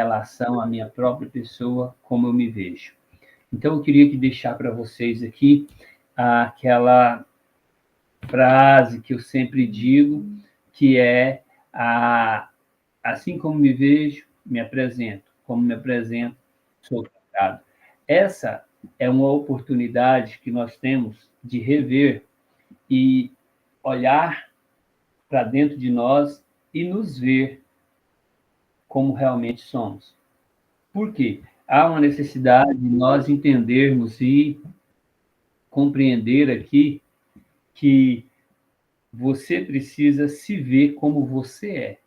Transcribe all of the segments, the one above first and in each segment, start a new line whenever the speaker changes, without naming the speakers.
relação à minha própria pessoa, como eu me vejo. Então, eu queria deixar para vocês aqui aquela frase que eu sempre digo, que é assim como me vejo, me apresento. Como me apresento, sou tratado. Essa é uma oportunidade que nós temos de rever e olhar para dentro de nós e nos ver como realmente somos. Por quê? Há uma necessidade de nós entendermos e compreender aqui que você precisa se ver como você é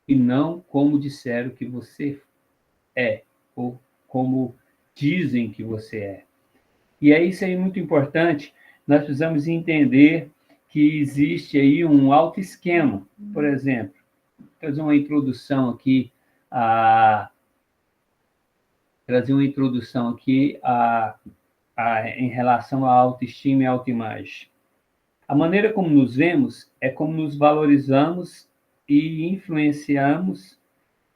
e não como disseram que você é ou como dizem que você é. E é isso aí muito importante. Nós precisamos entender que existe aí um autoesquema. Por exemplo, vou fazer uma introdução aqui em relação à autoestima e autoimagem. A maneira como nos vemos é como nos valorizamos e influenciamos,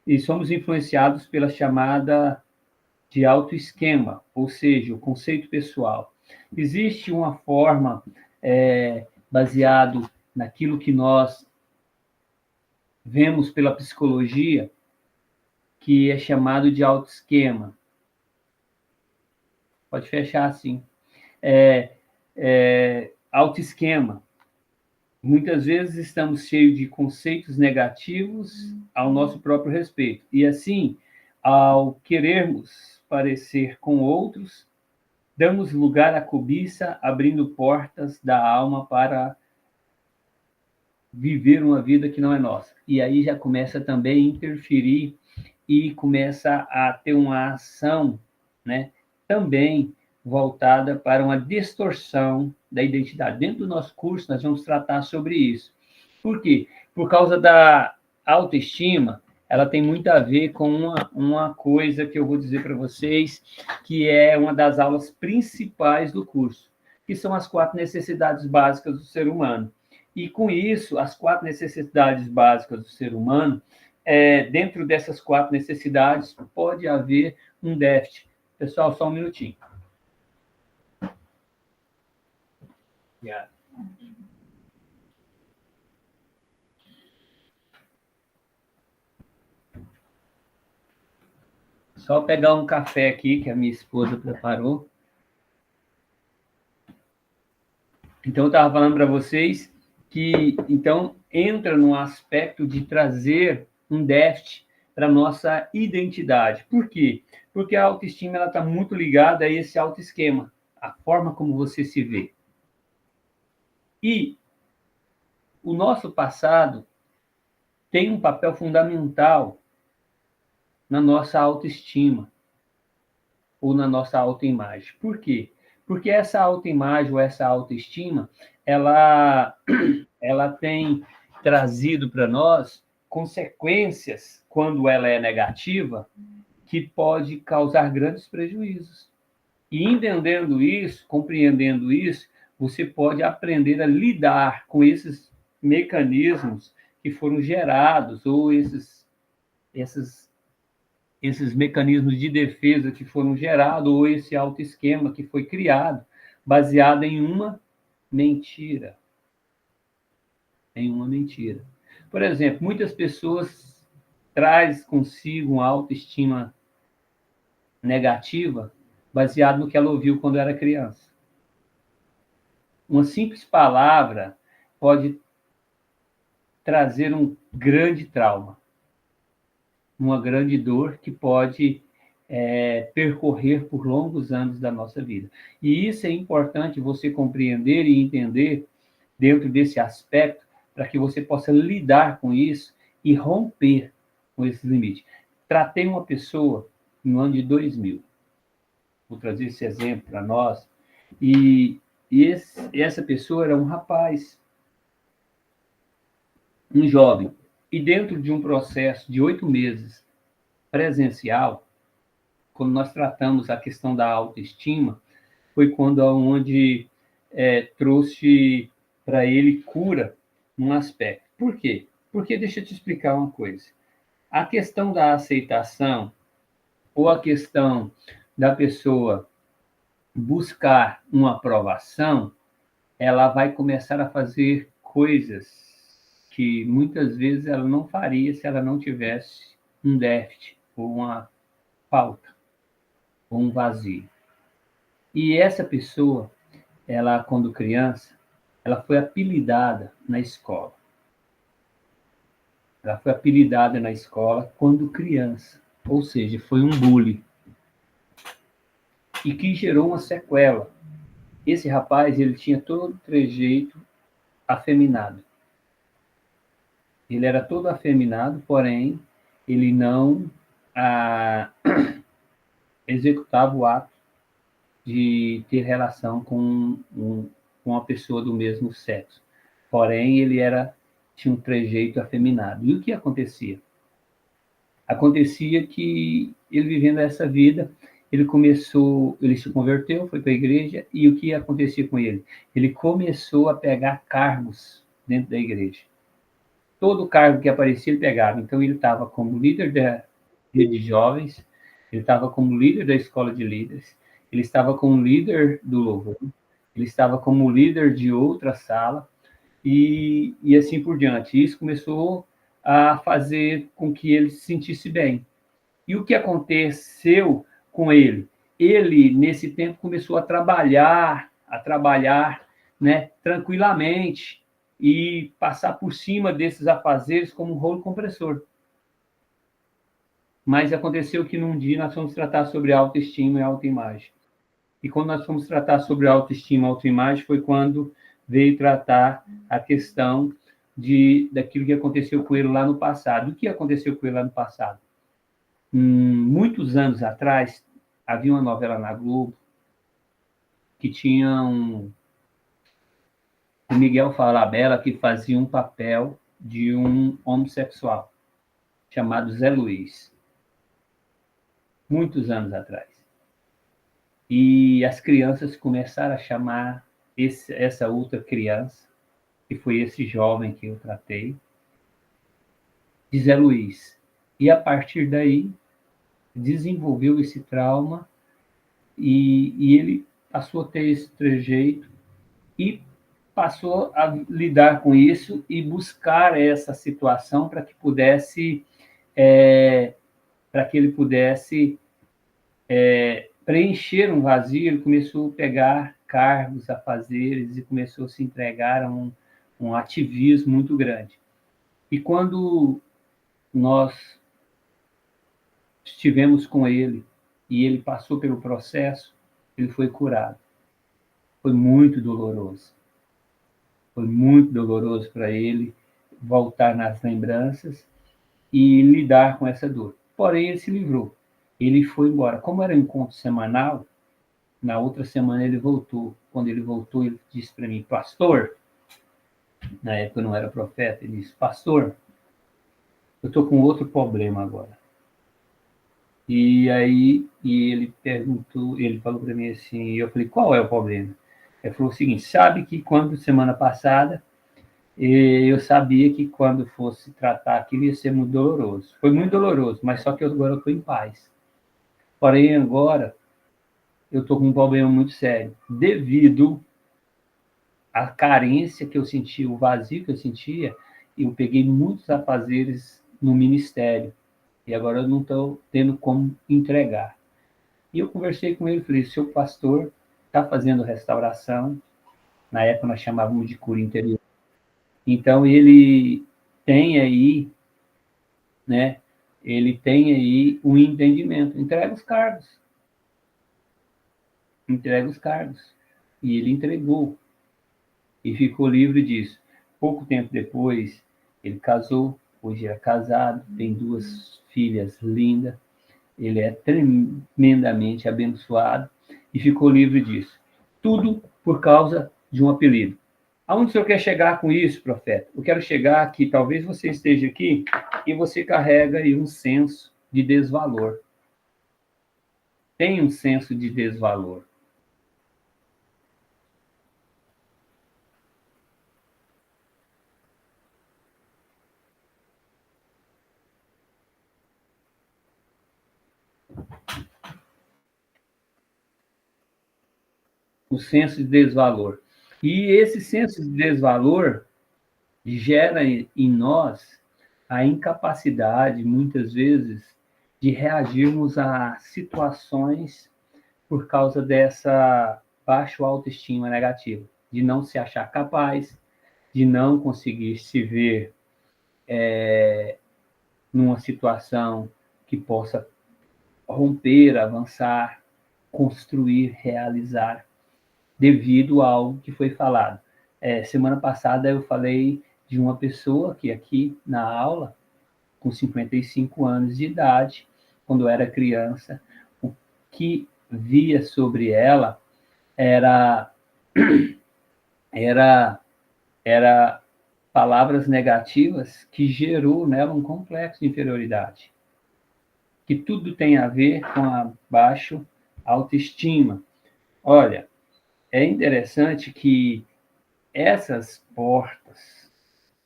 e somos influenciados pela chamada de autoesquema, ou seja, o conceito pessoal. Existe uma forma baseado naquilo que nós vemos pela psicologia, que é chamado de autoesquema. Pode fechar assim. Autoesquema. Muitas vezes estamos cheios de conceitos negativos ao nosso próprio respeito. E assim, ao querermos parecer com outros, damos lugar à cobiça, abrindo portas da alma para viver uma vida que não é nossa. E aí já começa também a interferir e começa a ter uma ação, né, também voltada para uma distorção da identidade. Dentro do nosso curso, nós vamos tratar sobre isso. Por quê? Por causa da autoestima, ela tem muito a ver com uma coisa que eu vou dizer para vocês, que é uma das aulas principais do curso, que são as 4 necessidades básicas do ser humano. E, com isso, as 4 necessidades básicas do ser humano, dentro dessas 4 necessidades, pode haver um déficit. Pessoal, só um minutinho. Yeah. Só pegar um café aqui que a minha esposa preparou. Então, eu estava falando para vocês que, então, entra no aspecto de trazer um déficit para a nossa identidade. Por quê? Porque a autoestima está muito ligada a esse autoesquema, a forma como você se vê. E o nosso passado tem um papel fundamental na nossa autoestima ou na nossa autoimagem. Por quê? Porque essa autoimagem ou essa autoestima, ela tem trazido para nós consequências, quando ela é negativa, que pode causar grandes prejuízos. E entendendo isso, compreendendo isso, você pode aprender a lidar com esses mecanismos que foram gerados, ou esses mecanismos de defesa que foram gerados, ou esse autoesquema que foi criado, baseado em uma mentira. Em uma mentira. Por exemplo, muitas pessoas trazem consigo uma autoestima negativa, baseado no que ela ouviu quando era criança. Uma simples palavra pode trazer um grande trauma, uma grande dor que pode percorrer por longos anos da nossa vida. E isso é importante você compreender e entender dentro desse aspecto, para que você possa lidar com isso e romper com esse limite. Tratei uma pessoa no ano de 2000. Vou trazer esse exemplo para nós. E essa pessoa era um rapaz, um jovem. E dentro de um processo de 8 meses presencial, quando nós tratamos a questão da autoestima, foi onde trouxe para ele cura num aspecto. Por quê? Porque deixa eu te explicar uma coisa. A questão da aceitação ou a questão da pessoa buscar uma aprovação, ela vai começar a fazer coisas que muitas vezes ela não faria se ela não tivesse um déficit ou uma falta ou um vazio. E essa pessoa, ela quando criança, ela foi apelidada na escola. Ela foi apelidada na escola quando criança, ou seja, foi um bullying e que gerou uma sequela. Esse rapaz, ele tinha todo o trejeito afeminado. Ele era todo afeminado, porém, ele não executava o ato de ter relação com uma pessoa do mesmo sexo. Porém, tinha um trejeito afeminado. E o que acontecia? Acontecia que ele vivendo essa vida, ele se converteu, foi para a igreja, e o que acontecia com ele? Ele começou a pegar cargos dentro da igreja. Todo cargo que aparecia ele pegava. Então ele estava como líder da rede de jovens, ele estava como líder da escola de líderes, ele estava como líder do louvor, ele estava como líder de outra sala, e assim por diante. Isso começou a fazer com que ele se sentisse bem. E o que aconteceu com ele? Ele, nesse tempo, começou a trabalhar, né, tranquilamente e passar por cima desses afazeres como um rolo compressor. Mas aconteceu que num dia nós fomos tratar sobre autoestima e autoimagem. E quando nós fomos tratar sobre autoestima e autoimagem foi quando veio tratar a questão daquilo que aconteceu com ele lá no passado. O que aconteceu com ele lá no passado? Muitos anos atrás, havia uma novela na Globo que tinha o Miguel Falabella que fazia um papel de um homossexual chamado Zé Luiz, muitos anos atrás. E as crianças começaram a chamar essa outra criança, que foi esse jovem que eu tratei, de Zé Luiz. E a partir daí, desenvolveu esse trauma e ele passou a ter esse trejeito e passou a lidar com isso e buscar essa situação para que para que ele pudesse preencher um vazio. Ele começou a pegar cargos, afazeres e começou a se entregar a um ativismo muito grande. E quando nós estivemos com ele e ele passou pelo processo, ele foi curado. Foi muito doloroso. Foi muito doloroso para ele voltar nas lembranças e lidar com essa dor. Porém, ele se livrou. Ele foi embora. Como era um encontro semanal, na outra semana ele voltou. Quando ele voltou, ele disse para mim, pastor, na época eu não era profeta, ele disse, pastor, eu estou com outro problema agora. E aí ele perguntou, ele falou para mim assim, eu falei, qual é o problema? Ele falou o seguinte, sabe que quando semana passada eu sabia que quando fosse tratar aquilo ia ser muito doloroso. Foi muito doloroso, mas só que agora eu estou em paz. Porém, agora eu estou com um problema muito sério, devido à carência que eu sentia, o vazio que eu sentia, eu peguei muitos afazeres no ministério, e agora eu não estou tendo como entregar. E eu conversei com ele, falei, seu pastor está fazendo restauração, na época nós chamávamos de cura interior. Então, ele tem aí, né, ele tem aí um entendimento, entrega os cargos, e ele entregou, e ficou livre disso. Pouco tempo depois, ele casou, hoje é casado, tem 2 filhas lindas, ele é tremendamente abençoado e ficou livre disso. Tudo por causa de um apelido. Aonde o senhor quer chegar com isso, profeta? Eu quero chegar que talvez você esteja aqui e você carrega aí um senso de desvalor. Tem um senso de desvalor. o senso de desvalor. E esse senso de desvalor gera em nós a incapacidade, muitas vezes, de reagirmos a situações por causa dessa baixa autoestima negativa, de não se achar capaz, de não conseguir se ver numa situação que possa romper, avançar, construir, realizar, devido a algo que foi falado. Semana passada eu falei de uma pessoa que aqui na aula, com 55 anos de idade, quando era criança, o que via sobre ela era era era palavras negativas que gerou nela um complexo de inferioridade, que tudo tem a ver com a baixa autoestima. Olha, é interessante que essas portas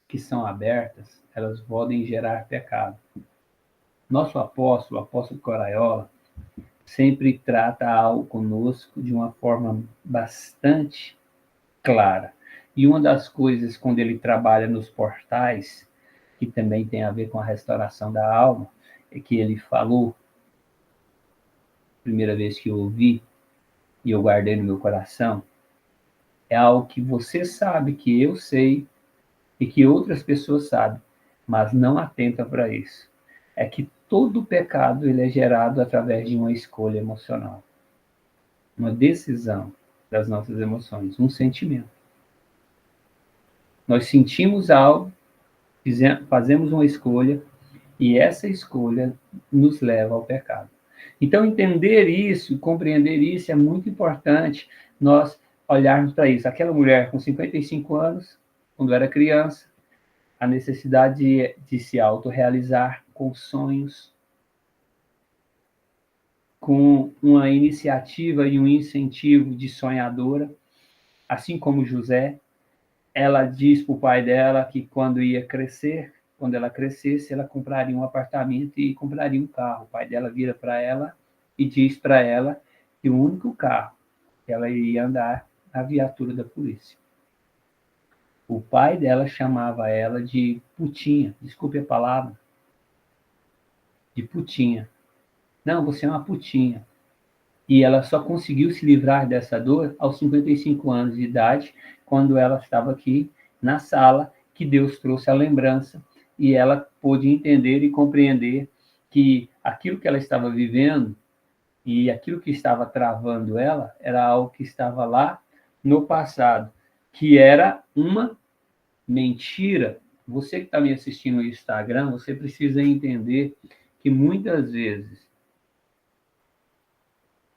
que são abertas, elas podem gerar pecado. Nosso apóstolo, o apóstolo Coraiola, sempre trata algo conosco de uma forma bastante clara. E uma das coisas, quando ele trabalha nos portais, que também tem a ver com a restauração da alma, é que ele falou, primeira vez que eu ouvi, e eu guardei no meu coração, é algo que você sabe, que eu sei, e que outras pessoas sabem, mas não atentam para isso. É que todo pecado ele é gerado através de uma escolha emocional, uma decisão das nossas emoções, um sentimento. Nós sentimos algo, fazemos uma escolha, e essa escolha nos leva ao pecado. Então, entender isso, compreender isso é muito importante, nós olharmos para isso. Aquela mulher com 55 anos, quando era criança, a necessidade de se autorrealizar com sonhos, com uma iniciativa e um incentivo de sonhadora, assim como José. Ela diz para o pai dela que quando ia crescer, quando ela crescesse, ela compraria um apartamento e compraria um carro. O pai dela vira para ela e diz para ela que o único carro que ela iria andar é a viatura da polícia. O pai dela chamava ela de putinha, desculpe a palavra, de putinha. Não, você é uma putinha. E ela só conseguiu se livrar dessa dor aos 55 anos de idade, quando ela estava aqui na sala, que Deus trouxe a lembrança e ela pôde entender e compreender que aquilo que ela estava vivendo e aquilo que estava travando ela era algo que estava lá no passado, que era uma mentira. Você que está me assistindo no Instagram, você precisa entender que muitas vezes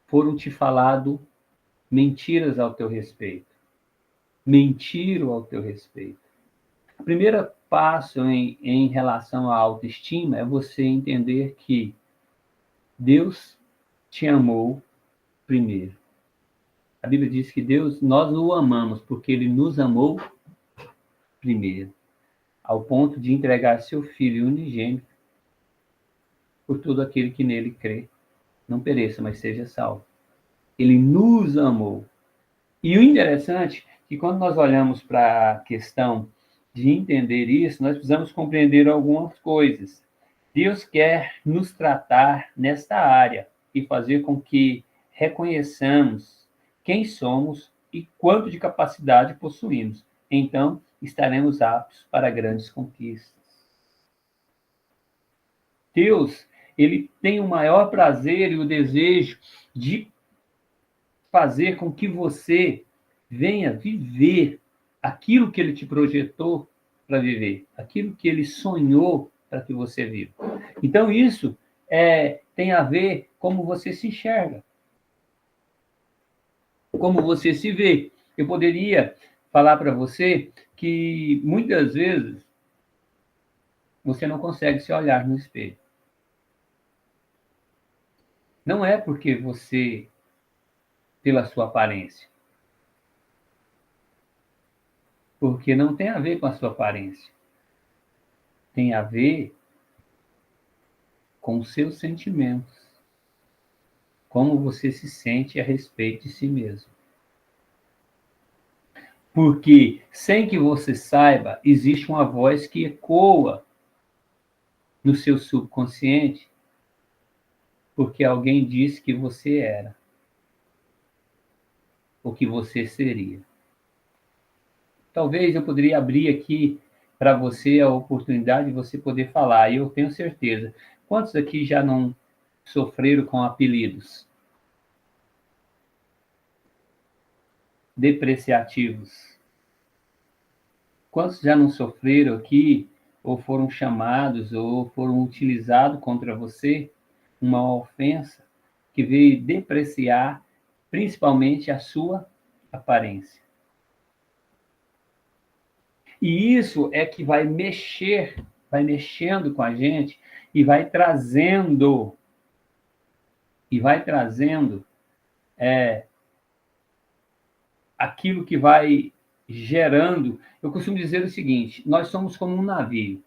foram te falado mentiras ao teu respeito. Mentiram ao teu respeito. O primeiro passo em relação à autoestima é você entender que Deus te amou primeiro. A Bíblia diz que nós o amamos porque ele nos amou primeiro, ao ponto de entregar seu Filho unigênito por todo aquele que nele crê, não pereça, mas seja salvo. Ele nos amou. E o interessante é que quando nós olhamos para a questão de entender isso, nós precisamos compreender algumas coisas. Deus quer nos tratar nesta área e fazer com que reconheçamos quem somos e quanto de capacidade possuímos. Então, estaremos aptos para grandes conquistas. Deus, ele tem o maior prazer e o desejo de fazer com que você venha viver aquilo que ele te projetou para viver, aquilo que ele sonhou para que você viva. Então, isso tem a ver como você se enxerga, como você se vê. Eu poderia falar para você que muitas vezes você não consegue se olhar no espelho. Não é porque você, pela sua aparência, porque não tem a ver com a sua aparência. Tem a ver com os seus sentimentos, como você se sente a respeito de si mesmo. Porque, sem que você saiba, existe uma voz que ecoa no seu subconsciente, porque alguém disse que você era, ou que você seria. Talvez eu poderia abrir aqui para você a oportunidade de você poder falar, e eu tenho certeza. Quantos aqui já não sofreram com apelidos depreciativos? Quantos já não sofreram aqui, ou foram chamados, ou foram utilizados contra você uma ofensa que veio depreciar principalmente a sua aparência? E isso é que vai mexendo com a gente e vai trazendo aquilo que vai gerando. Eu costumo dizer o seguinte: nós somos como um navio.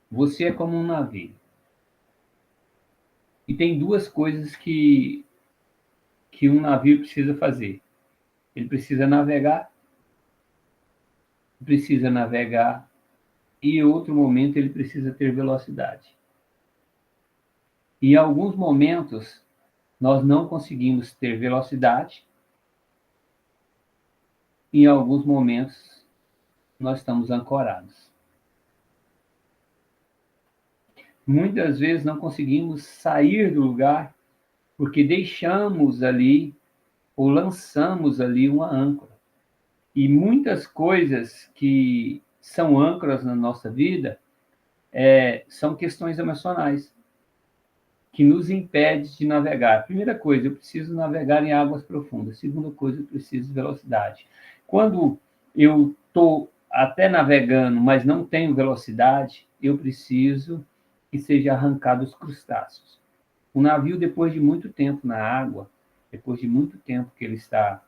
Você é como um navio. E tem duas coisas que um navio precisa fazer. Ele precisa navegar, e em outro momento ele precisa ter velocidade. E em alguns momentos nós não conseguimos ter velocidade, e em alguns momentos nós estamos ancorados. Muitas vezes não conseguimos sair do lugar porque deixamos ali ou lançamos ali uma âncora. E muitas coisas que são âncoras na nossa vida são questões emocionais que nos impedem de navegar. Primeira coisa, eu preciso navegar em águas profundas. Segunda coisa, eu preciso de velocidade. Quando eu estou até navegando, mas não tenho velocidade, eu preciso que seja arrancado os crustáceos. O navio, depois de muito tempo na água, depois de muito tempo que ele está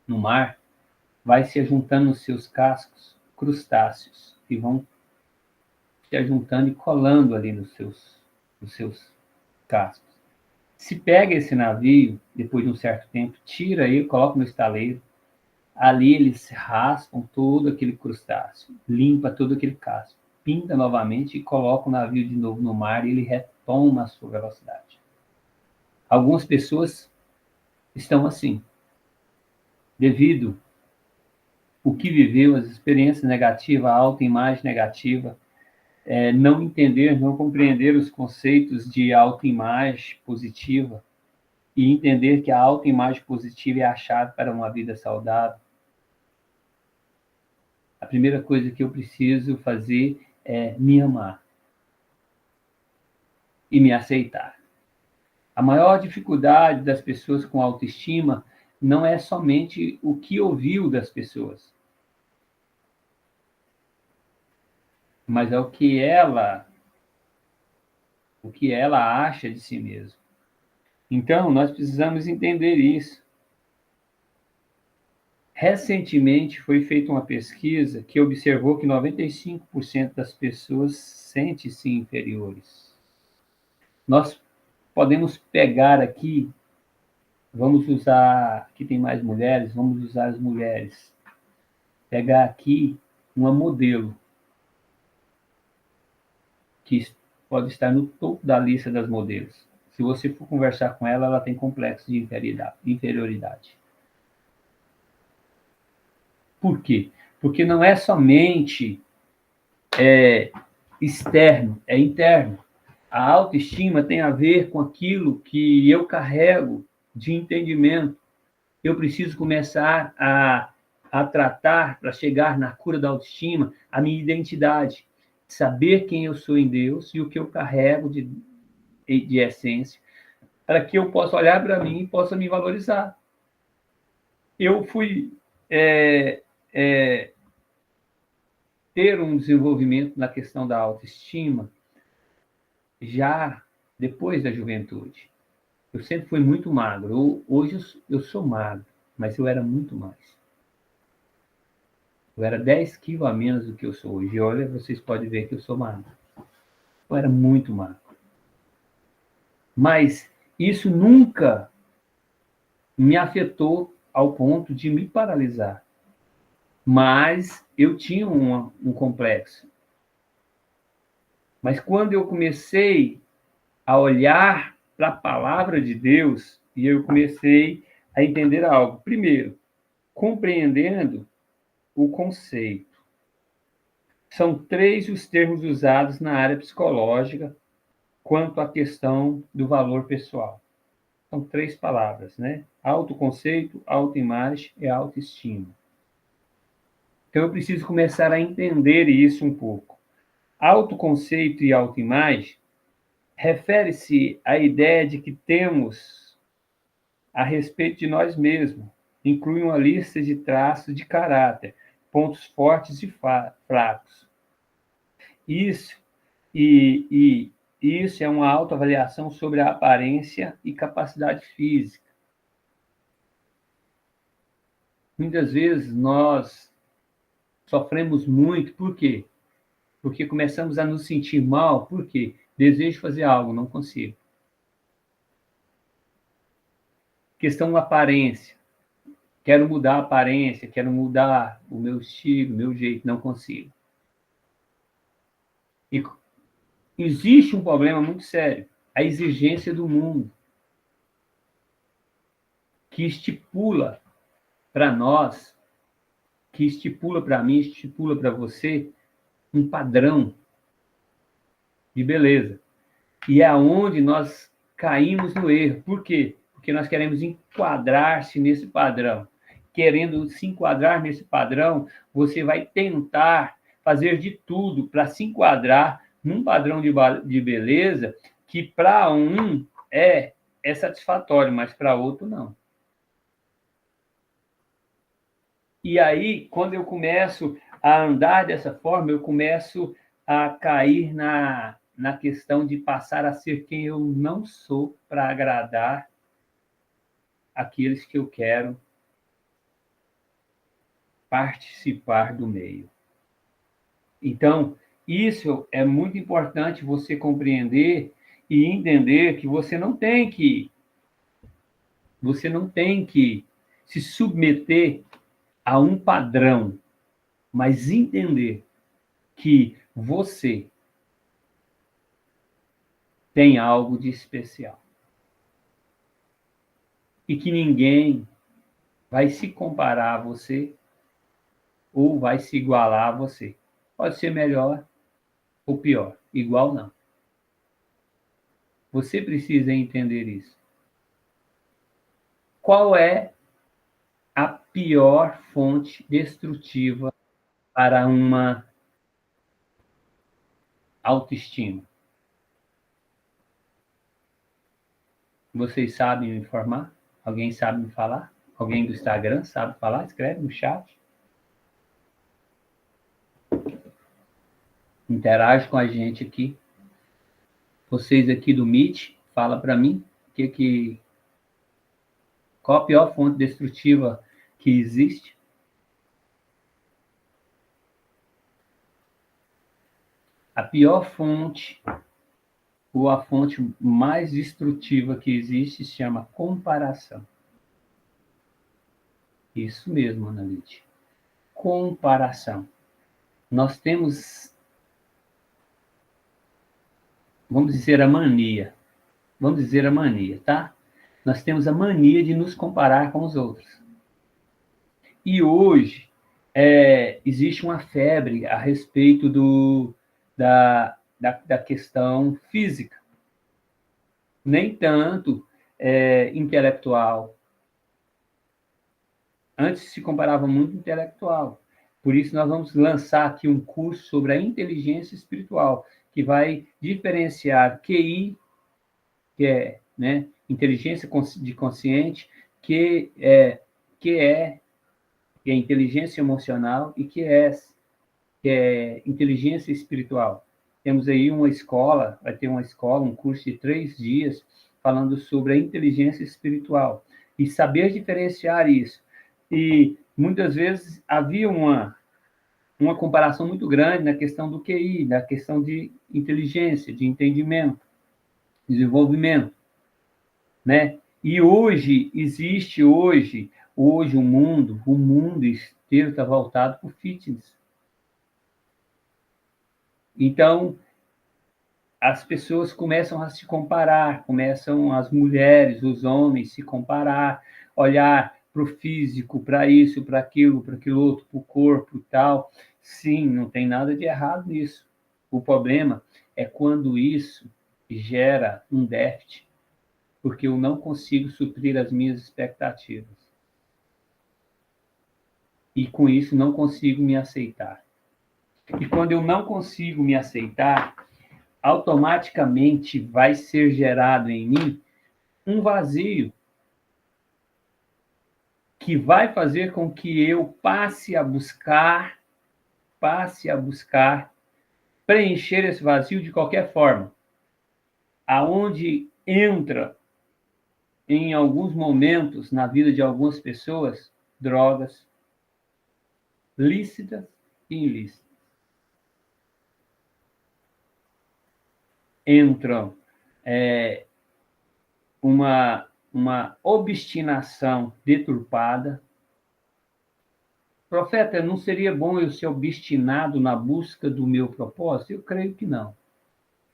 no mar, vai se juntando nos seus cascos crustáceos, que vão se ajuntando e colando ali nos seus cascos. Se pega esse navio, depois de um certo tempo, tira ele, coloca no estaleiro, ali eles raspam todo aquele crustáceo, limpa todo aquele casco, pinta novamente e coloca o navio de novo no mar e ele retoma a sua velocidade. Algumas pessoas estão assim, devido o que viveu, as experiências negativas, a autoimagem negativa, não entender, não compreender os conceitos de autoimagem positiva e entender que a autoimagem positiva é a chave para uma vida saudável. A primeira coisa que eu preciso fazer é me amar e me aceitar. A maior dificuldade das pessoas com autoestima não é somente o que ouviu das pessoas, mas é o que ela acha de si mesma. Então, nós precisamos entender isso. Recentemente foi feita uma pesquisa que observou que 95% das pessoas sentem-se inferiores. Nós podemos pegar aqui, vamos usar, aqui tem mais mulheres, vamos usar as mulheres. Pegar aqui uma modelo que pode estar no topo da lista das modelos. Se você for conversar com ela, ela tem complexo de inferioridade. Por quê? Porque não é somente externo, é interno. A autoestima tem a ver com aquilo que eu carrego de entendimento. Eu preciso começar a tratar, para chegar na cura da autoestima, a minha identidade. Saber quem eu sou em Deus e o que eu carrego de essência, para que eu possa olhar para mim e possa me valorizar. Eu fui ter um desenvolvimento na questão da autoestima já depois da juventude. Eu sempre fui muito magro. Hoje eu sou magro, mas eu era muito mais. Eu era 10 quilos a menos do que eu sou hoje. E olha, vocês podem ver que eu sou magro. Eu era muito magro. Mas isso nunca me afetou ao ponto de me paralisar. Mas eu tinha um complexo. Mas quando eu comecei a olhar para a palavra de Deus, e eu comecei a entender algo. Primeiro, compreendendo o conceito. São 3 os termos usados na área psicológica quanto à questão do valor pessoal. São 3 palavras, né? Autoconceito, autoimagem e autoestima. Então, eu preciso começar a entender isso um pouco. Autoconceito e autoimagem refere-se à ideia de que temos a respeito de nós mesmos. Inclui uma lista de traços de caráter, pontos fortes e fracos. Isso isso é uma autoavaliação sobre a aparência e capacidade física. Muitas vezes nós sofremos muito, por quê? Porque começamos a nos sentir mal, por quê? Desejo fazer algo, não consigo. Questão da aparência. Quero mudar a aparência, quero mudar o meu estilo, o meu jeito, não consigo. E existe um problema muito sério, a exigência do mundo, que estipula para nós, que estipula para mim, estipula para você um padrão de beleza. E é onde nós caímos no erro. Por quê? Porque nós queremos enquadrar-se nesse padrão. Querendo se enquadrar nesse padrão, você vai tentar fazer de tudo para se enquadrar num padrão de beleza que para um é satisfatório, mas para outro não. E aí, quando eu começo a andar dessa forma, eu começo a cair na questão de passar a ser quem eu não sou para agradar aqueles que eu quero participar do meio. Então, isso é muito importante você compreender e entender que você não tem que se submeter a um padrão, mas entender que você tem algo de especial. E que ninguém vai se comparar a você ou vai se igualar a você. Pode ser melhor ou pior. Igual não. Você precisa entender isso. Qual é a pior fonte destrutiva para uma autoestima? Vocês sabem me informar? Alguém sabe me falar? Alguém do Instagram sabe falar? Escreve no chat. Interage com a gente aqui. Vocês aqui do Meet, fala para mim qual a pior fonte destrutiva que existe. A pior fonte, ou a fonte mais destrutiva que existe, se chama comparação. Isso mesmo, Analite. Comparação. Nós temos, vamos dizer a mania, tá? Nós temos a mania de nos comparar com os outros. E hoje existe uma febre a respeito da questão física. Nem tanto intelectual. Antes se comparava muito intelectual. Por isso, nós vamos lançar aqui um curso sobre a inteligência espiritual, que vai diferenciar QI, que é, né, inteligência de consciente, que é inteligência emocional e que é inteligência espiritual. Temos aí uma escola, vai ter uma escola, um curso de 3 dias, falando sobre a inteligência espiritual. E saber diferenciar isso. E muitas vezes havia uma comparação muito grande na questão do QI, na questão de inteligência, de entendimento, desenvolvimento, né? E existe Hoje o mundo inteiro está voltado para o fitness. Então, as pessoas começam a se comparar, começam as mulheres, os homens se comparar, olhar para o físico, para isso, para aquilo outro, para o corpo e tal. Sim, não tem nada de errado nisso. O problema é quando isso gera um déficit, porque eu não consigo suprir as minhas expectativas. E com isso não consigo me aceitar. E quando eu não consigo me aceitar, automaticamente vai ser gerado em mim um vazio que vai fazer com que eu passe a buscar preencher esse vazio de qualquer forma. Aonde entra em alguns momentos na vida de algumas pessoas drogas lícitas e ilícitas. Entram uma obstinação deturpada. Profeta, não seria bom eu ser obstinado na busca do meu propósito? Eu creio que não.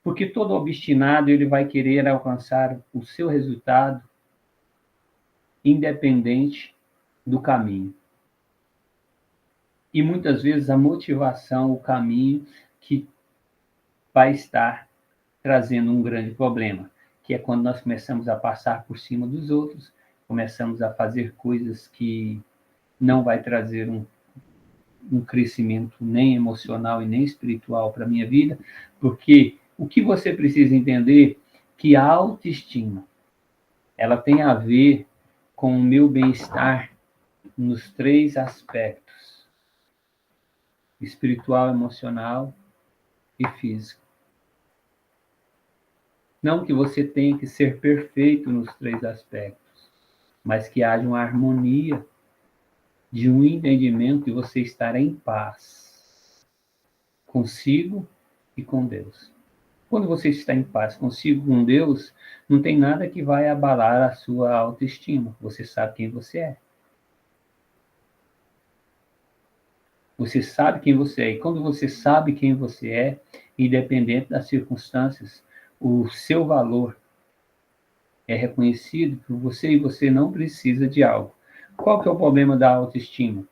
Porque todo obstinado ele vai querer alcançar o seu resultado independente do caminho. E muitas vezes a motivação, o caminho que vai estar trazendo um grande problema, que é quando nós começamos a passar por cima dos outros, começamos a fazer coisas que não vai trazer um crescimento nem emocional e nem espiritual para a minha vida, porque o que você precisa entender que a autoestima, ela tem a ver com o meu bem-estar nos 3 aspectos: espiritual, emocional e físico. Não que você tenha que ser perfeito nos 3 aspectos, mas que haja uma harmonia de um entendimento de você estar em paz consigo e com Deus. Quando você está em paz consigo, com Deus, não tem nada que vai abalar a sua autoestima. Você sabe quem você é. Você sabe quem você é. E quando você sabe quem você é, independente das circunstâncias, o seu valor é reconhecido por você e você não precisa de algo. Qual que é o problema da autoestima?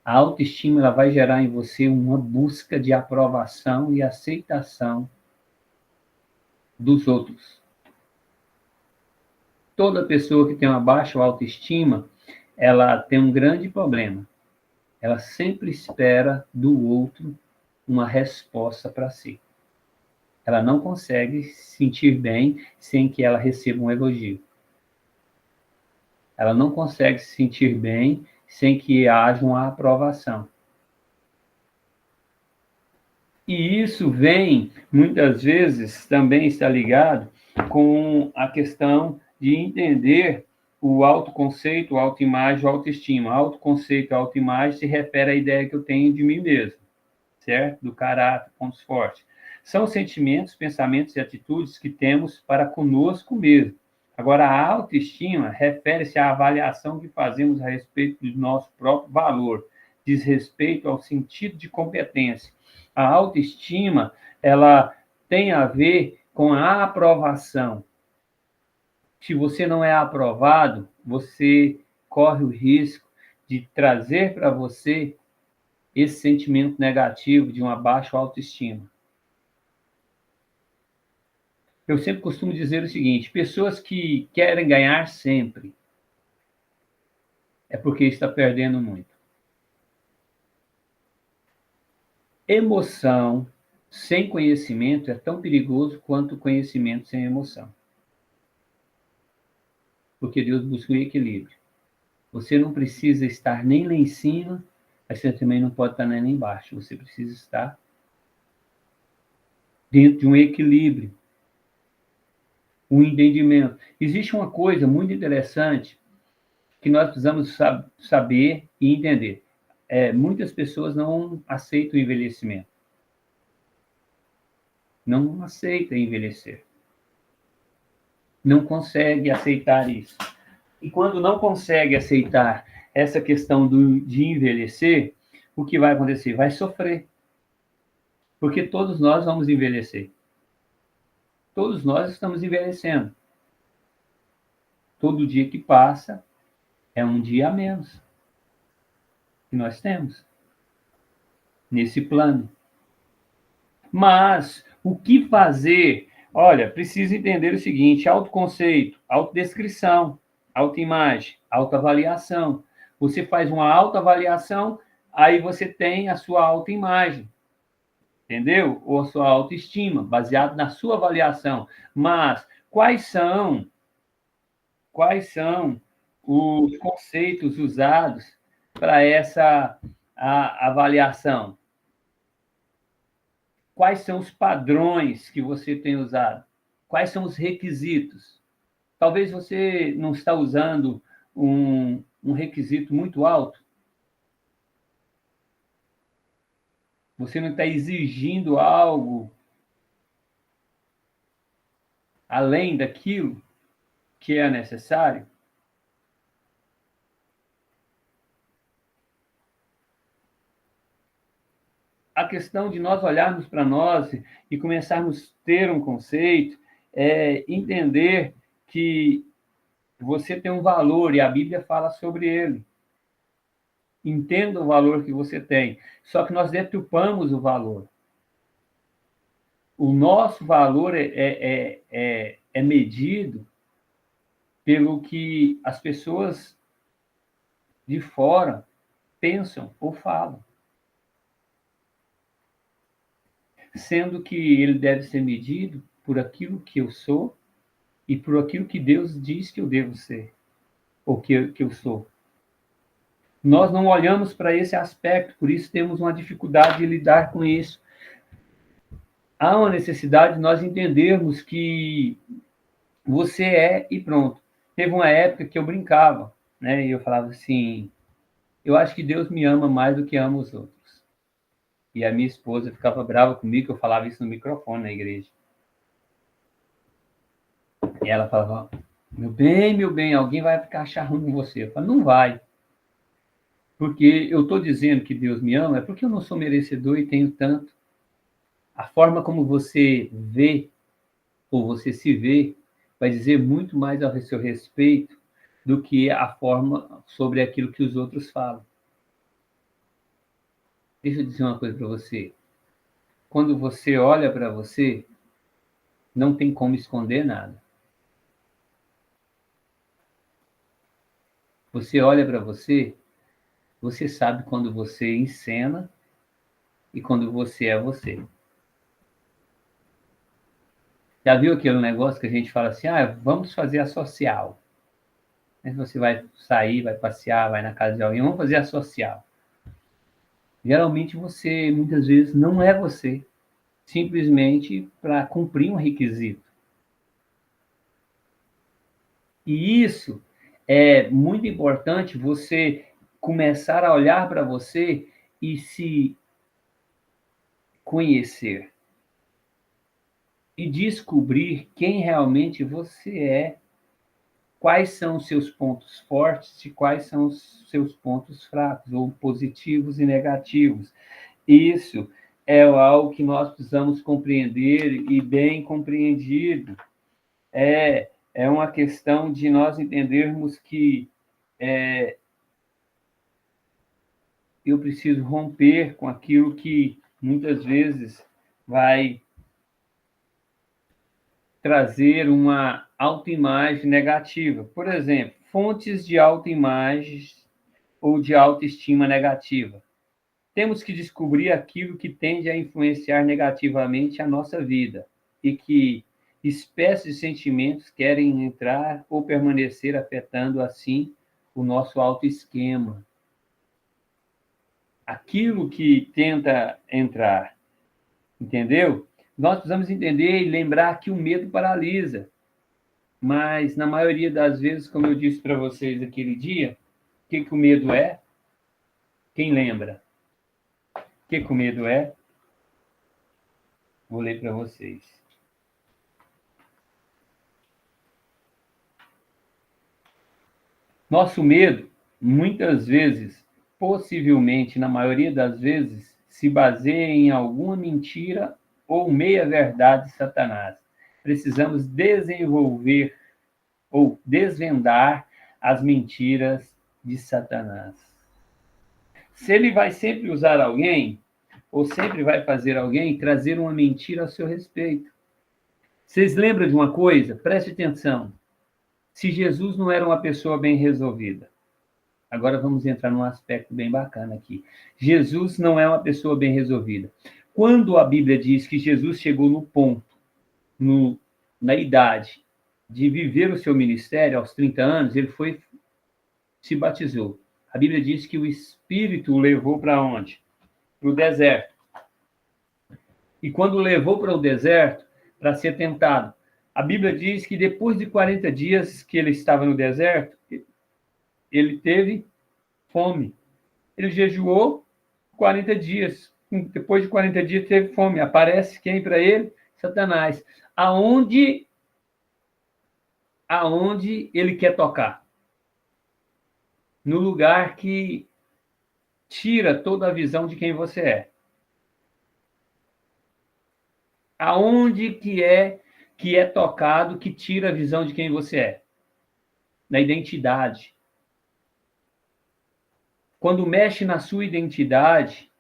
A autoestima ela vai gerar em você uma busca de aprovação e aceitação dos outros. Toda pessoa que tem uma baixa autoestima, ela tem um grande problema. Ela sempre espera do outro uma resposta para si. Ela não consegue se sentir bem sem que ela receba um elogio. Ela não consegue se sentir bem sem que haja uma aprovação. E isso vem, muitas vezes, também está ligado com a questão de entender o autoconceito, a autoimagem, a autoestima. Autoconceito e autoimagem se refere à ideia que eu tenho de mim mesmo, certo? Do caráter, pontos fortes. São sentimentos, pensamentos e atitudes que temos para conosco mesmo. Agora, a autoestima refere-se à avaliação que fazemos a respeito do nosso próprio valor, diz respeito ao sentido de competência. A autoestima, ela tem a ver com a aprovação. Se você não é aprovado, você corre o risco de trazer para você esse sentimento negativo de uma baixa autoestima. Eu sempre costumo dizer o seguinte: pessoas que querem ganhar sempre é porque está perdendo muito. Emoção sem conhecimento é tão perigoso quanto conhecimento sem emoção. Porque Deus busca o equilíbrio. Você não precisa estar nem lá em cima, mas você também não pode estar nem lá embaixo. Você precisa estar dentro de um equilíbrio, um entendimento. Existe uma coisa muito interessante que nós precisamos saber e entender. Muitas pessoas não aceitam o envelhecimento. Não aceitam envelhecer. Não conseguem aceitar isso. E quando não consegue aceitar essa questão de envelhecer, o que vai acontecer? Vai sofrer. Porque todos nós vamos envelhecer. Todos nós estamos envelhecendo. Todo dia que passa é um dia a menos que nós temos nesse plano. Mas o que fazer? Olha, precisa entender o seguinte: autoconceito, autodescrição, autoimagem, autoavaliação. Você faz uma autoavaliação, aí você tem a sua autoimagem, entendeu? Ou a sua autoestima, baseado na sua avaliação. Mas quais são os conceitos usados para essa avaliação? Quais são os padrões que você tem usado? Quais são os requisitos? Talvez você não está usando um requisito muito alto. Você não está exigindo algo além daquilo que é necessário. A questão de nós olharmos para nós e começarmos a ter um conceito é entender que você tem um valor e a Bíblia fala sobre ele. Entenda o valor que você tem. Só que nós deturpamos o valor. O nosso valor é medido pelo que as pessoas de fora pensam ou falam. Sendo que ele deve ser medido por aquilo que eu sou e por aquilo que Deus diz que eu devo ser, ou que eu sou. Nós não olhamos para esse aspecto, por isso temos uma dificuldade de lidar com isso. Há uma necessidade de nós entendermos que você é e pronto. Teve uma época que eu brincava, né? E eu falava assim, eu acho que Deus me ama mais do que ama os outros. E a minha esposa ficava brava comigo que eu falava isso no microfone na igreja. E ela falava, meu bem, alguém vai ficar achar ruim com você. Eu falava, não vai. Porque eu estou dizendo que Deus me ama, é porque eu não sou merecedor e tenho tanto. A forma como você vê, ou você se vê, vai dizer muito mais ao seu respeito do que a forma sobre aquilo que os outros falam. Deixa eu dizer uma coisa para você. Quando você olha para você, não tem como esconder nada. Você olha para você, você sabe quando você encena e quando você é você. Já viu aquele negócio que a gente fala assim, vamos fazer a social. Você vai sair, vai passear, vai na casa de alguém, vamos fazer a social. Geralmente você, muitas vezes, não é você, simplesmente para cumprir um requisito. E isso é muito importante, você começar a olhar para você e se conhecer. E descobrir quem realmente você é, quais são os seus pontos fortes e quais são os seus pontos fracos, ou positivos e negativos. Isso é algo que nós precisamos compreender e bem compreendido. É uma questão de nós entendermos que eu preciso romper com aquilo que muitas vezes vai trazer uma autoimagem negativa. Por exemplo, fontes de autoimagem ou de autoestima negativa. Temos que descobrir aquilo que tende a influenciar negativamente a nossa vida e que espécies de sentimentos querem entrar ou permanecer afetando assim o nosso autoesquema. Aquilo que tenta entrar, entendeu? Nós precisamos entender e lembrar que o medo paralisa. Mas, na maioria das vezes, como eu disse para vocês aquele dia, o que o medo é? Quem lembra? O que o medo é? Vou ler para vocês. Nosso medo, muitas vezes, possivelmente, na maioria das vezes, se baseia em alguma mentira ou meia-verdade de Satanás. Precisamos desenvolver ou desvendar as mentiras de Satanás. Se ele vai sempre usar alguém, ou sempre vai fazer alguém trazer uma mentira a seu respeito. Vocês lembram de uma coisa? Preste atenção. Se Jesus não era uma pessoa bem resolvida, agora vamos entrar num aspecto bem bacana aqui. Jesus não é uma pessoa bem resolvida. Quando a Bíblia diz que Jesus chegou no ponto, na idade de viver o seu ministério, aos 30 anos, ele se batizou. A Bíblia diz que o Espírito o levou para onde? Para o deserto. E quando o levou para o deserto, para ser tentado, a Bíblia diz que depois de 40 dias que ele estava no deserto, ele teve fome. Ele jejuou 40 dias. Depois de 40 dias teve fome. Aparece quem para ele? Satanás. Aonde ele quer tocar? No lugar que tira toda a visão de quem você é. Aonde que é tocado que tira a visão de quem você é? Na identidade. Quando mexe na sua identidade,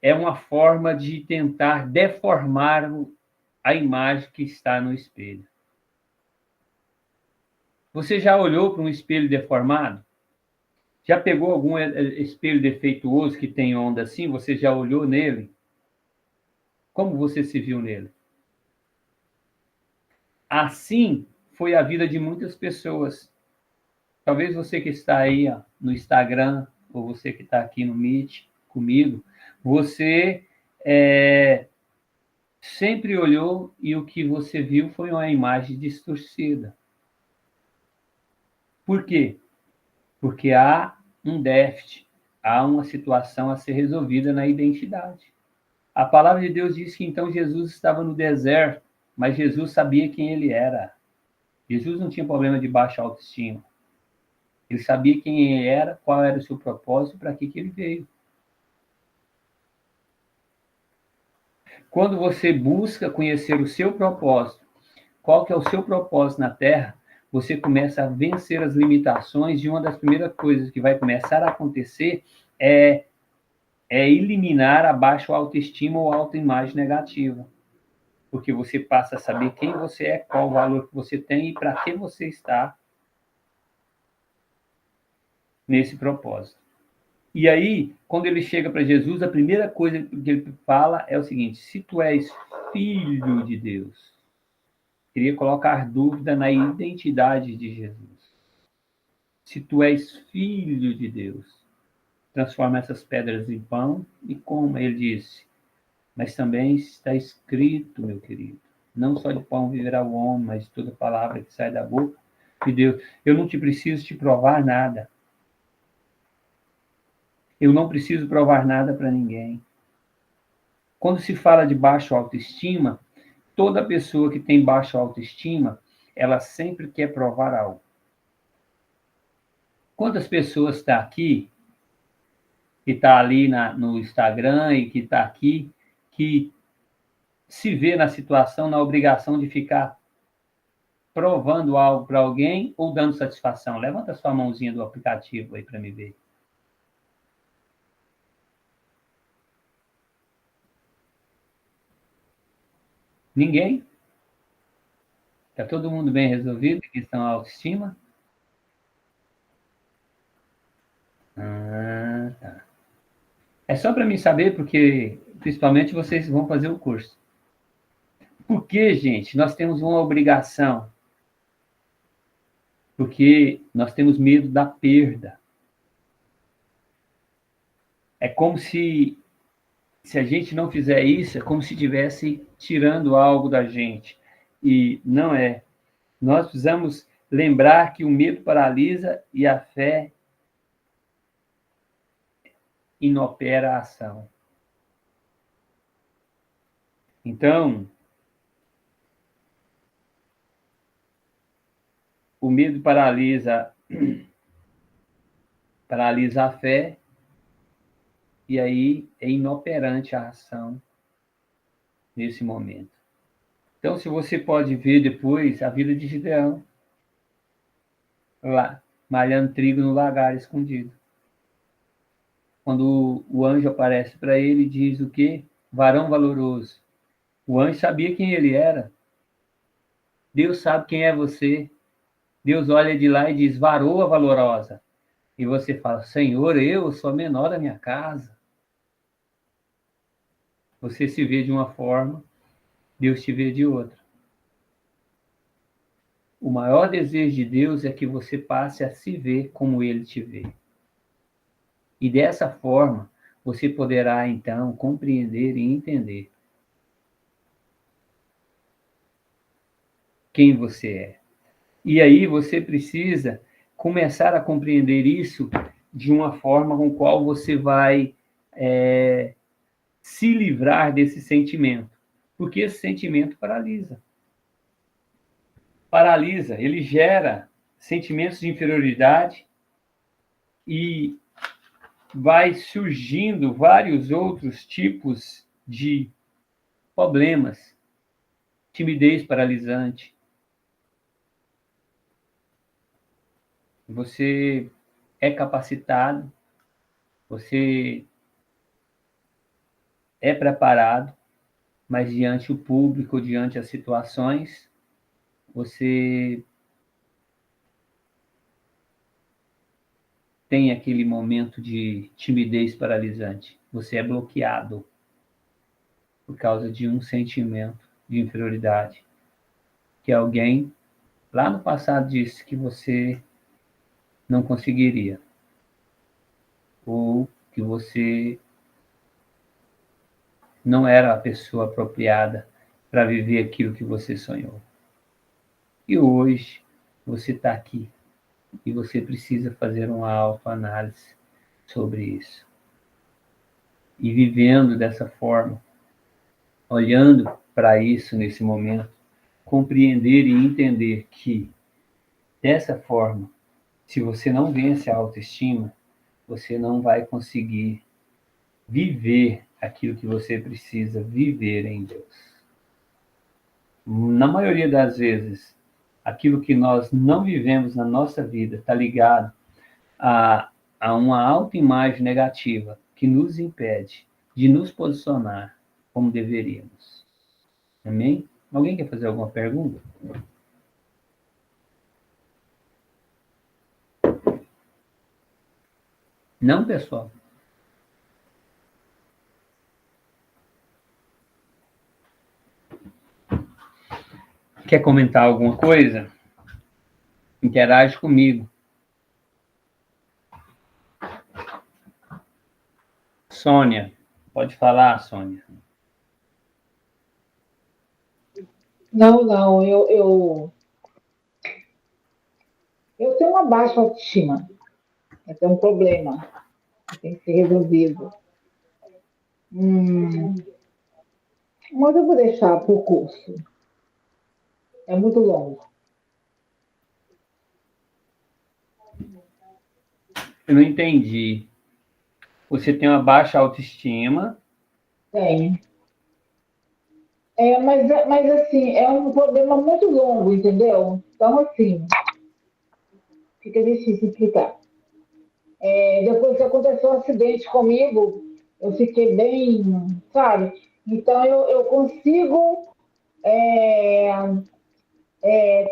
é uma forma de tentar deformar a imagem que está no espelho. Você já olhou para um espelho deformado? Já pegou algum espelho defeituoso que tem onda assim? Você já olhou nele? Como você se viu nele? Assim foi a vida de muitas pessoas. Talvez você que está aí no Instagram, ou você que está aqui no Meet comigo, você sempre olhou e o que você viu foi uma imagem distorcida. Por quê? Porque há um déficit, há uma situação a ser resolvida na identidade. A palavra de Deus diz que então Jesus estava no deserto, mas Jesus sabia quem ele era. Jesus não tinha problema de baixa autoestima. Ele sabia quem ele era, qual era o seu propósito, para que ele veio. Quando você busca conhecer o seu propósito, qual que é o seu propósito na Terra, você começa a vencer as limitações e uma das primeiras coisas que vai começar a acontecer é eliminar a baixa autoestima ou autoimagem negativa. Porque você passa a saber quem você é, qual o valor que você tem e para que você está nesse propósito. E aí, quando ele chega para Jesus, a primeira coisa que ele fala é o seguinte: se tu és filho de Deus, queria colocar dúvida na identidade de Jesus. Se tu és filho de Deus, transforma essas pedras em pão e coma, ele disse. Mas também está escrito, meu querido, não só de pão viverá o homem, mas de toda palavra que sai da boca de Deus. Eu não preciso te provar nada. Eu não preciso provar nada para ninguém. Quando se fala de baixa autoestima, toda pessoa que tem baixa autoestima, ela sempre quer provar algo. Quantas pessoas está aqui, que está ali no Instagram e que está aqui, que se vê na situação, na obrigação de ficar provando algo para alguém ou dando satisfação? Levanta sua mãozinha do aplicativo aí para me ver. Ninguém? Está todo mundo bem resolvido em questão à autoestima? Tá. É só para mim saber, porque principalmente vocês vão fazer o curso. Porque, gente, nós temos uma obrigação. Porque nós temos medo da perda. É como se a gente não fizer isso, é como se estivesse tirando algo da gente. E não é. Nós precisamos lembrar que o medo paralisa e a fé inopera a ação. Então, o medo paralisa paralisa a fé, e aí é inoperante a ação nesse momento. Então, se você pode ver depois a vida de Gideão, lá, malhando trigo no lagar escondido. Quando o anjo aparece para ele, diz o quê? Varão valoroso. O anjo sabia quem ele era. Deus sabe quem é você. Deus olha de lá e diz, varoa valorosa. E você fala, Senhor, eu sou a menor da minha casa. Você se vê de uma forma, Deus te vê de outra. O maior desejo de Deus é que você passe a se ver como Ele te vê. E dessa forma, você poderá, então, compreender e entender quem você é. E aí você precisa começar a compreender isso de uma forma com qual você vai se livrar desse sentimento. Porque esse sentimento paralisa. Paralisa, ele gera sentimentos de inferioridade e vai surgindo vários outros tipos de problemas. Timidez paralisante. Você é capacitado, você é preparado, mas diante o público, diante as situações, você tem aquele momento de timidez paralisante. Você é bloqueado por causa de um sentimento de inferioridade, que alguém lá no passado disse que você não conseguiria, ou que você não era a pessoa apropriada para viver aquilo que você sonhou. E hoje você está aqui e você precisa fazer uma autoanálise sobre isso. E vivendo dessa forma, olhando para isso nesse momento, compreender e entender que, dessa forma, se você não vence a autoestima, você não vai conseguir viver aquilo que você precisa viver em Deus. Na maioria das vezes, aquilo que nós não vivemos na nossa vida está ligado a uma autoimagem negativa que nos impede de nos posicionar como deveríamos. Amém? Alguém quer fazer alguma pergunta? Não, pessoal? Quer comentar alguma coisa? Interage comigo. Sônia, pode falar, Sônia.
Não, eu tenho uma baixa autoestima, eu tenho um problema que tem que ser resolvido. Hum, mas eu vou deixar para o curso, é muito longo.
Eu não entendi. Você tem uma baixa autoestima.
Tem. Mas assim, é um problema muito longo, entendeu? Então, assim, fica difícil explicar. Depois que aconteceu um acidente comigo, eu fiquei bem, sabe? Então, eu consigo é,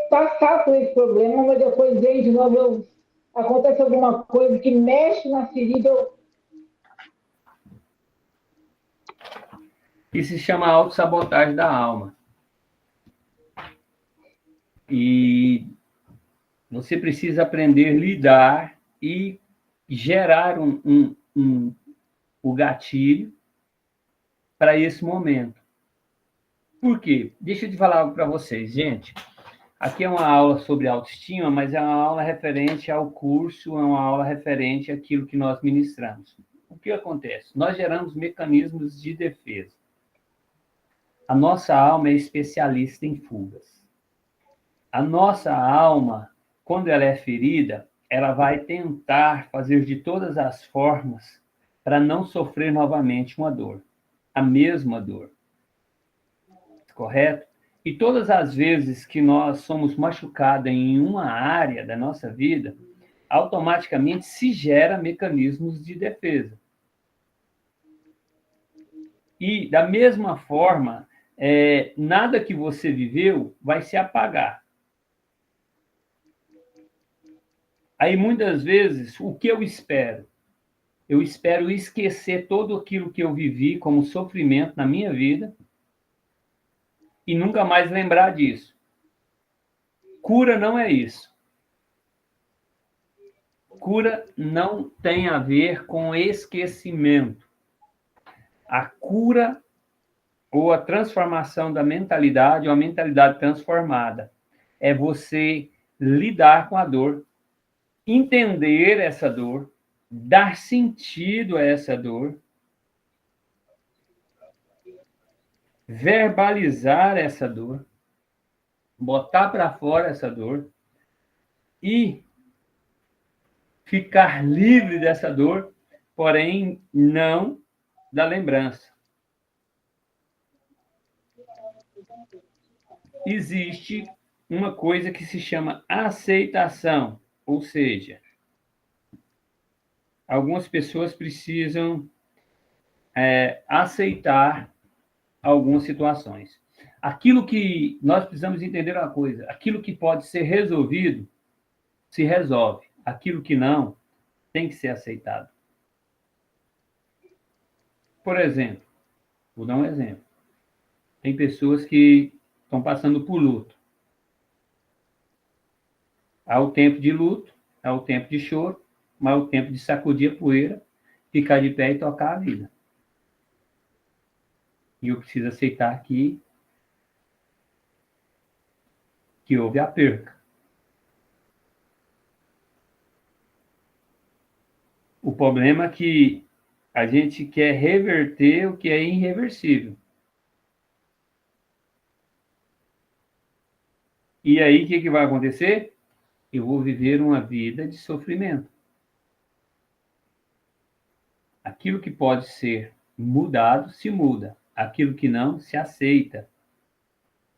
passar por esse problema, mas depois vem de novo, acontece alguma coisa que mexe na ferida.
Isso se chama autossabotagem da alma. E você precisa aprender a lidar e gerar o gatilho para esse momento. Por quê? Deixa eu te falar algo para vocês, gente. Aqui é uma aula sobre autoestima, mas é uma aula referente ao curso, é uma aula referente àquilo que nós ministramos. O que acontece? Nós geramos mecanismos de defesa. A nossa alma é especialista em fugas. A nossa alma, quando ela é ferida, ela vai tentar fazer de todas as formas para não sofrer novamente uma dor, a mesma dor. Correto? E todas as vezes que nós somos machucados em uma área da nossa vida, automaticamente se gera mecanismos de defesa. E, da mesma forma, nada que você viveu vai se apagar. Aí, muitas vezes, o que eu espero? Eu espero esquecer todo aquilo que eu vivi como sofrimento na minha vida e nunca mais lembrar disso. Cura não é isso. Cura não tem a ver com esquecimento. A cura ou a transformação da mentalidade, ou a mentalidade transformada, é você lidar com a dor, entender essa dor, dar sentido a essa dor, verbalizar essa dor, botar para fora essa dor e ficar livre dessa dor, porém não da lembrança. Existe uma coisa que se chama aceitação, ou seja, algumas pessoas precisam aceitar algumas situações. Aquilo que nós precisamos entender uma coisa, aquilo que pode ser resolvido, se resolve. Aquilo que não, tem que ser aceitado. Por exemplo, vou dar um exemplo. Tem pessoas que estão passando por luto. Há o tempo de luto, há o tempo de choro, mas há o tempo de sacudir a poeira, ficar de pé e tocar a vida. E eu preciso aceitar que houve a perca. O problema é que a gente quer reverter o que é irreversível. E aí, o que vai acontecer? Eu vou viver uma vida de sofrimento. Aquilo que pode ser mudado, se muda. Aquilo que não, se aceita.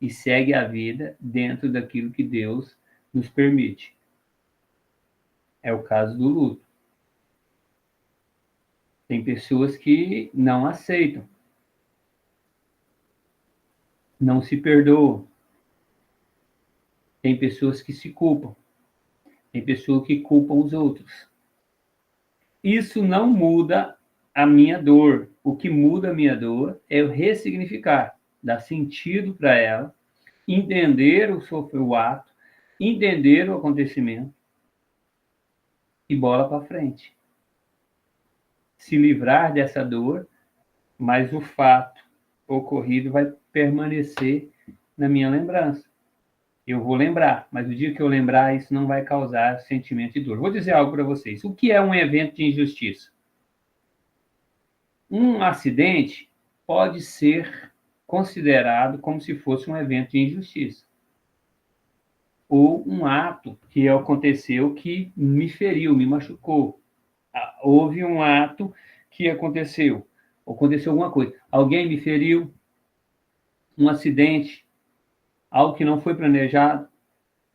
E segue a vida dentro daquilo que Deus nos permite. É o caso do luto. Tem pessoas que não aceitam, não se perdoam. Tem pessoas que se culpam. Tem pessoas que culpam os outros. Isso não muda a minha dor. O que muda a minha dor é eu ressignificar, dar sentido para ela, entender o ato, entender o acontecimento e bola para frente. Se livrar dessa dor, mas o fato ocorrido vai permanecer na minha lembrança. Eu vou lembrar, mas o dia que eu lembrar, isso não vai causar sentimento de dor. Vou dizer algo para vocês. O que é um evento de injustiça? Um acidente pode ser considerado como se fosse um evento de injustiça. Ou um ato que aconteceu que me feriu, me machucou. Houve um ato que aconteceu alguma coisa. Alguém me feriu, um acidente, algo que não foi planejado,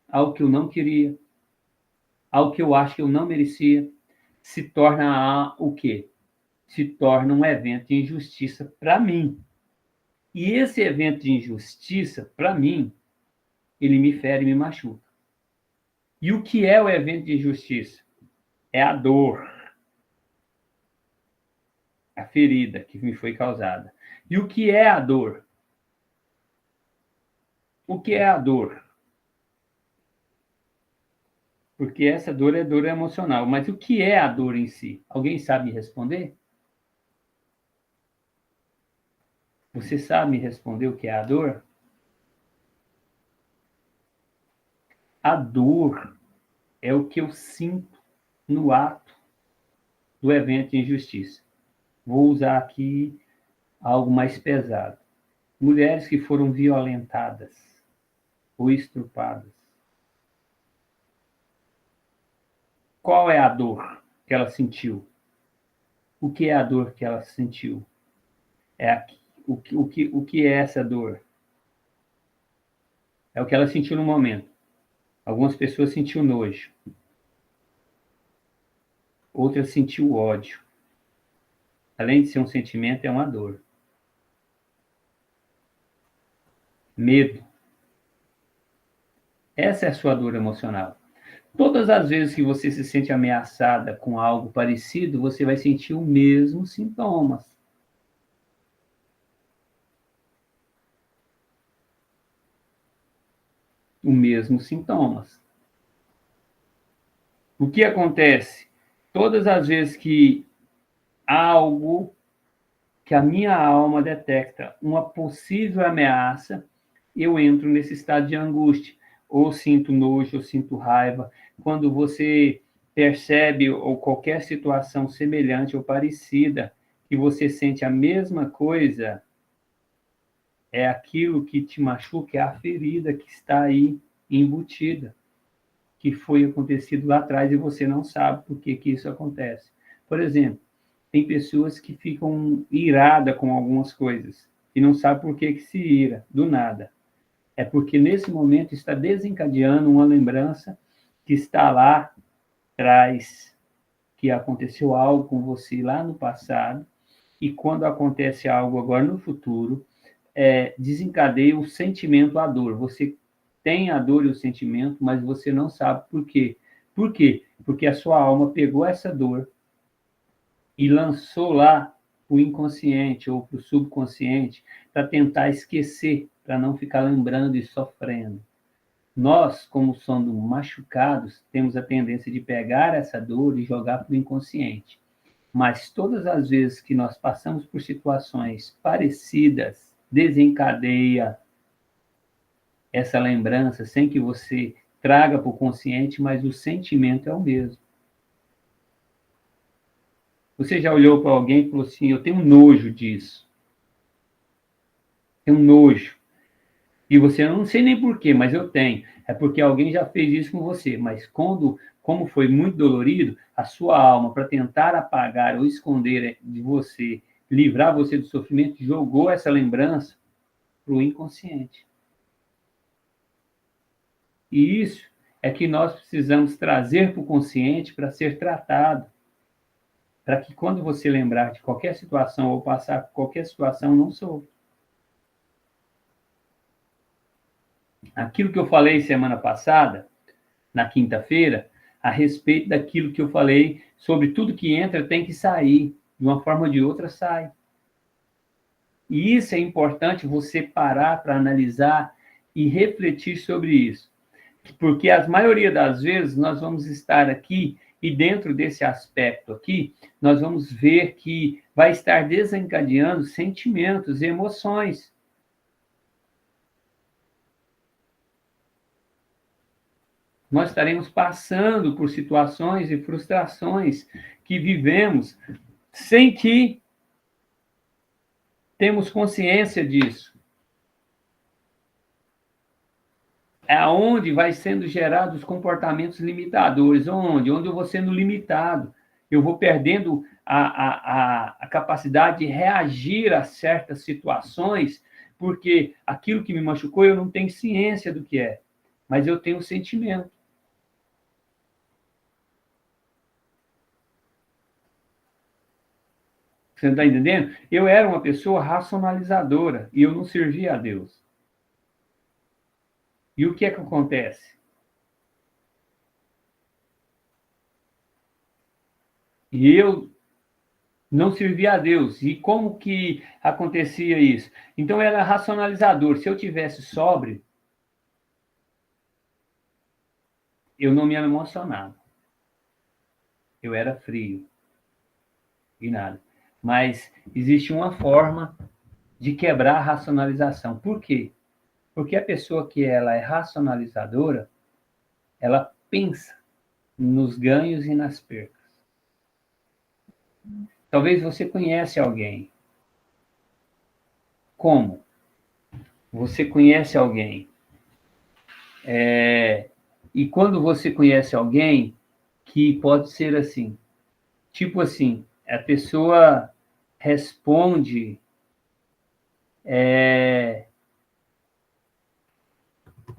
algo que eu não queria, algo que eu acho que eu não merecia, se torna o quê? Se torna um evento de injustiça para mim. E esse evento de injustiça, para mim, ele me fere e me machuca. E o que é o evento de injustiça? É a dor, a ferida que me foi causada. E o que é a dor? O que é a dor? Porque essa dor é dor emocional. Mas o que é a dor em si? Alguém sabe me responder? Você sabe me responder o que é a dor? A dor é o que eu sinto no ato do evento de injustiça. Vou usar aqui algo mais pesado. Mulheres que foram violentadas ou estupradas. qual é a dor que ela sentiu? O que é a dor que ela sentiu? O que é essa dor? É o que ela sentiu no momento. Algumas pessoas sentiu nojo. Outras sentiu ódio. Além de ser um sentimento, é uma dor. Medo. Essa é a sua dor emocional. Todas as vezes que você se sente ameaçada com algo parecido, você vai sentir o mesmo sintomas. O mesmo sintomas. O que acontece? Todas as vezes que algo que a minha alma detecta uma possível ameaça, eu entro nesse estado de angústia. Ou sinto nojo, ou sinto raiva. Quando você percebe ou qualquer situação semelhante ou parecida, que você sente a mesma coisa, é aquilo que te machuca, é a ferida que está aí embutida, que foi acontecido lá atrás e você não sabe por que isso acontece. Por exemplo, tem pessoas que ficam iradas com algumas coisas e não sabem por que se ira, do nada. É porque nesse momento está desencadeando uma lembrança que está lá atrás, que aconteceu algo com você lá no passado, e quando acontece algo agora no futuro, desencadeia o sentimento, a dor. Você tem a dor e o sentimento, mas você não sabe por quê. Por quê? Porque a sua alma pegou essa dor e lançou lá o inconsciente ou para o subconsciente para tentar esquecer, para não ficar lembrando e sofrendo. Nós, como somos machucados, temos a tendência de pegar essa dor e jogar para o inconsciente. Mas todas as vezes que nós passamos por situações parecidas, desencadeia essa lembrança sem que você traga para o consciente, mas o sentimento é o mesmo. Você já olhou para alguém e falou assim, eu tenho nojo disso. Tenho nojo. E você, não sei nem porquê, mas eu tenho. É porque alguém já fez isso com você. Mas como foi muito dolorido, a sua alma, para tentar apagar ou esconder de você, livrar você do sofrimento, jogou essa lembrança para o inconsciente. E isso é que nós precisamos trazer para o consciente para ser tratado. Para que quando você lembrar de qualquer situação ou passar por qualquer situação, não sofra. Aquilo que eu falei semana passada, na quinta-feira, a respeito daquilo que eu falei sobre tudo que entra tem que sair. De uma forma ou de outra, sai. E isso é importante você parar para analisar e refletir sobre isso. Porque a maioria das vezes nós vamos estar aqui e dentro desse aspecto aqui, nós vamos ver que vai estar desencadeando sentimentos e emoções. Nós estaremos passando por situações e frustrações que vivemos sem que temos consciência disso. É aonde vai sendo gerados comportamentos limitadores. Onde? Onde eu vou sendo limitado. Eu vou perdendo a capacidade de reagir a certas situações, porque aquilo que me machucou eu não tenho ciência do que é, mas eu tenho sentimento. Você está entendendo? Eu era uma pessoa racionalizadora e eu não servia a Deus. E o que é que acontece? E eu não servia a Deus. E como que acontecia isso? Então, eu era racionalizador. Se eu tivesse sóbrio, eu não me emocionava. Eu era frio. E nada. Mas existe uma forma de quebrar a racionalização. Por quê? Porque a pessoa que ela é racionalizadora, ela pensa nos ganhos e nas percas. Talvez você conhece alguém. Como? Você conhece alguém. E quando você conhece alguém que pode ser assim. Tipo assim, a pessoa responde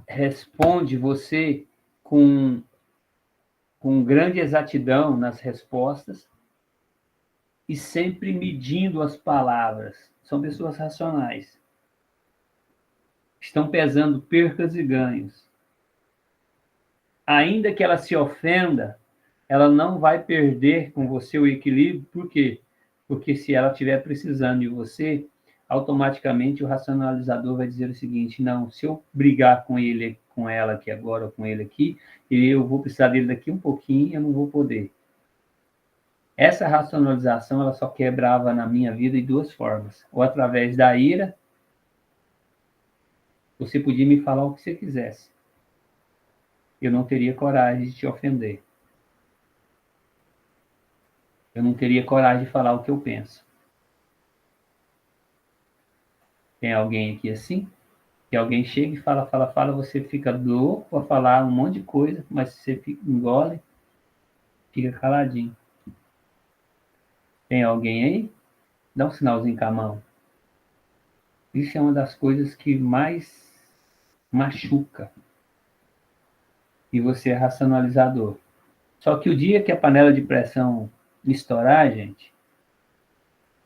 responde você com grande exatidão nas respostas e sempre medindo as palavras. São pessoas racionais. Estão pesando percas e ganhos. Ainda que ela se ofenda, ela não vai perder com você o equilíbrio. Por quê? Porque se ela estiver precisando de você, automaticamente o racionalizador vai dizer o seguinte: não, se eu brigar com ele, com ela aqui agora, ou com ele aqui, eu vou precisar dele daqui um pouquinho, eu não vou poder. Essa racionalização, ela só quebrava na minha vida de duas formas: ou através da ira, você podia me falar o que você quisesse, eu não teria coragem de te ofender. Eu não teria coragem de falar o que eu penso. Tem alguém aqui assim? Que alguém chega e fala, você fica louco para falar um monte de coisa, mas você engole, fica caladinho. Tem alguém aí? Dá um sinalzinho com a mão. Isso é uma das coisas que mais machuca. E você é racionalizador. Só que o dia que a panela de pressão estourar, gente,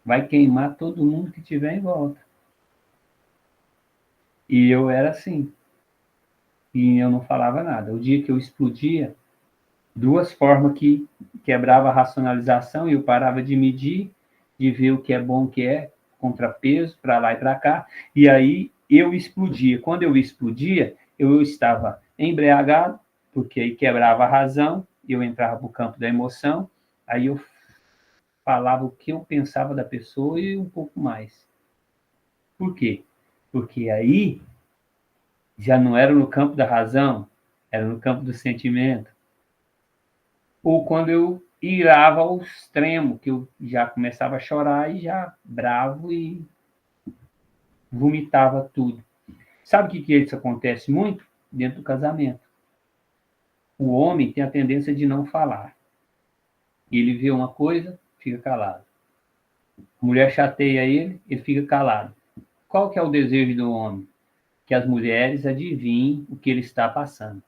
vai queimar todo mundo que tiver em volta. E eu era assim. E eu não falava nada. O dia que eu explodia, duas formas que quebrava a racionalização e eu parava de medir, de ver o que é bom, o que é contrapeso, para lá e para cá, e aí eu explodia. Quando eu explodia, eu estava embriagado, porque aí quebrava a razão, eu entrava para o campo da emoção, aí eu falava o que eu pensava da pessoa e um pouco mais. Por quê? Porque aí já não era no campo da razão, era no campo do sentimento. Ou quando eu irava ao extremo, que eu já começava a chorar e já bravo e vomitava tudo. Sabe o que isso acontece muito? Dentro do casamento. O homem tem a tendência de não falar. Ele vê uma coisa, fica calado. A mulher chateia ele fica calado. Qual que é o desejo do homem? Que as mulheres adivinhem o que ele está passando.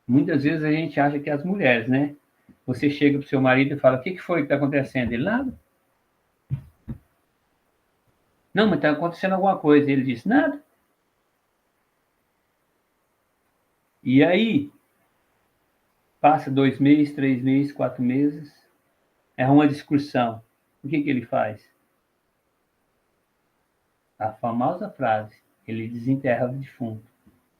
Muitas vezes a gente acha que as mulheres, né? Você chega para o seu marido e fala, o que foi que está acontecendo? Ele, nada. Não, mas está acontecendo alguma coisa. Ele diz, nada. E aí, passa 2 meses, 3 meses, 4 meses, é uma discussão. O que ele faz? A famosa frase, ele desenterra o defunto.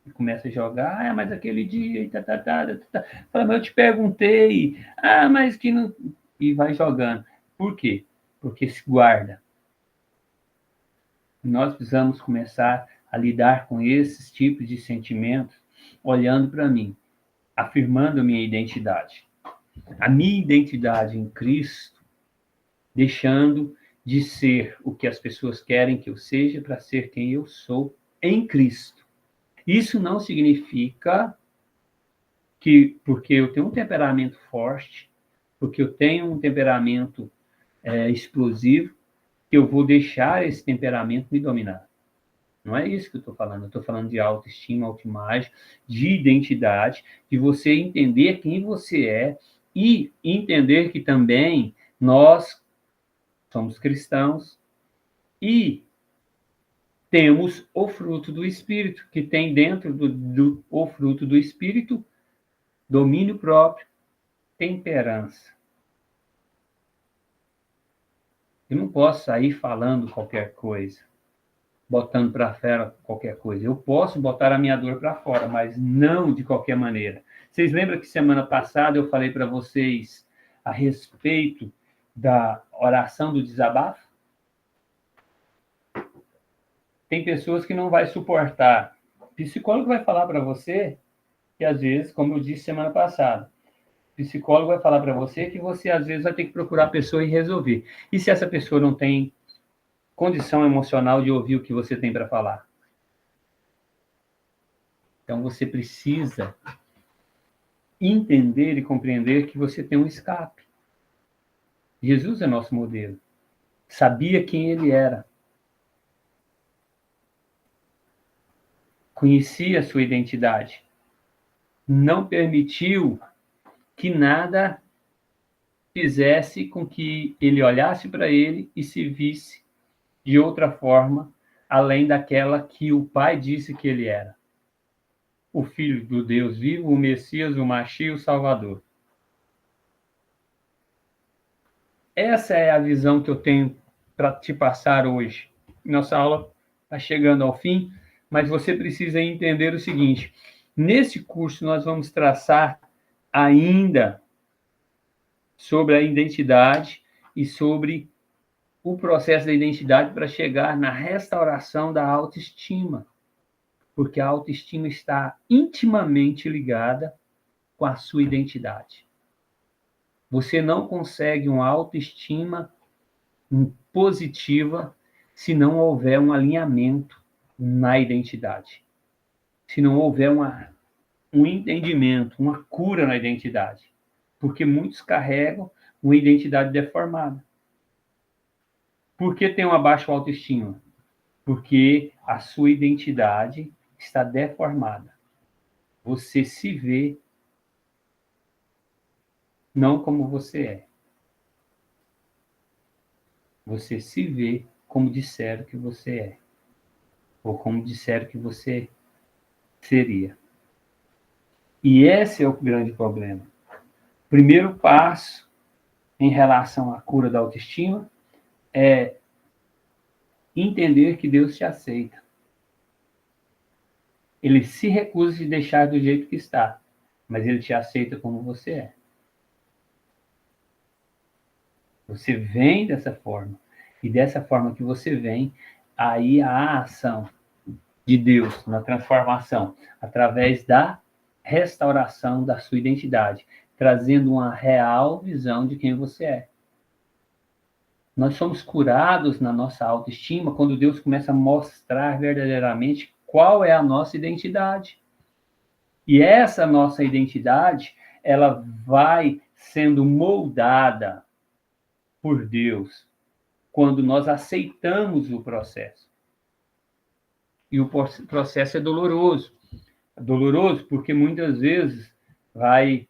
E começa a jogar, mas aquele dia, e Fala, mas eu te perguntei, mas que não... E vai jogando. Por quê? Porque se guarda. Nós precisamos começar a lidar com esses tipos de sentimentos, olhando para mim, afirmando a minha identidade. A minha identidade em Cristo, deixando de ser o que as pessoas querem que eu seja para ser quem eu sou em Cristo. Isso não significa que, porque eu tenho um temperamento forte, porque eu tenho um temperamento explosivo, que eu vou deixar esse temperamento me dominar. Não é isso que eu estou falando. Eu estou falando de autoestima, autoimagem, de identidade, de você entender quem você é e entender que também nós somos cristãos e temos o fruto do Espírito, que tem dentro o fruto do Espírito domínio próprio, temperança. Eu não posso sair falando qualquer coisa, botando para fora qualquer coisa. Eu posso botar a minha dor para fora, mas não de qualquer maneira. Vocês lembram que semana passada eu falei para vocês a respeito da oração do desabafo? Tem pessoas que não vai suportar. O psicólogo vai falar para você que, às vezes, como eu disse semana passada, o psicólogo vai falar para você que você, às vezes, vai ter que procurar a pessoa e resolver. E se essa pessoa não tem condição emocional de ouvir o que você tem para falar? Então, você precisa entender e compreender que você tem um escape. Jesus é nosso modelo. Sabia quem ele era. Conhecia a sua identidade. Não permitiu que nada fizesse com que ele olhasse para ele e se visse de outra forma, além daquela que o Pai disse que ele era. O Filho do Deus vivo, o Messias, o Machia, o Salvador. Essa é a visão que eu tenho para te passar hoje. Nossa aula está chegando ao fim, mas você precisa entender o seguinte: nesse curso nós vamos traçar ainda sobre a identidade e sobre o processo da identidade para chegar na restauração da autoestima, porque a autoestima está intimamente ligada com a sua identidade. Você não consegue uma autoestima positiva se não houver um alinhamento na identidade. Se não houver um entendimento, uma cura na identidade. Porque muitos carregam uma identidade deformada. Por que tem uma baixa autoestima? Porque a sua identidade está deformada. Você se vê não como você é. Você se vê como disseram que você é. Ou como disseram que você seria. E esse é o grande problema. Primeiro passo em relação à cura da autoestima é entender que Deus te aceita. Ele se recusa de deixar do jeito que está, mas ele te aceita como você é. Você vem dessa forma, e dessa forma que você vem, aí a ação de Deus na transformação, através da restauração da sua identidade, trazendo uma real visão de quem você é. Nós somos curados na nossa autoestima quando Deus começa a mostrar verdadeiramente qual é a nossa identidade. E essa nossa identidade, ela vai sendo moldada por Deus quando nós aceitamos o processo. E o processo é doloroso. É doloroso porque muitas vezes vai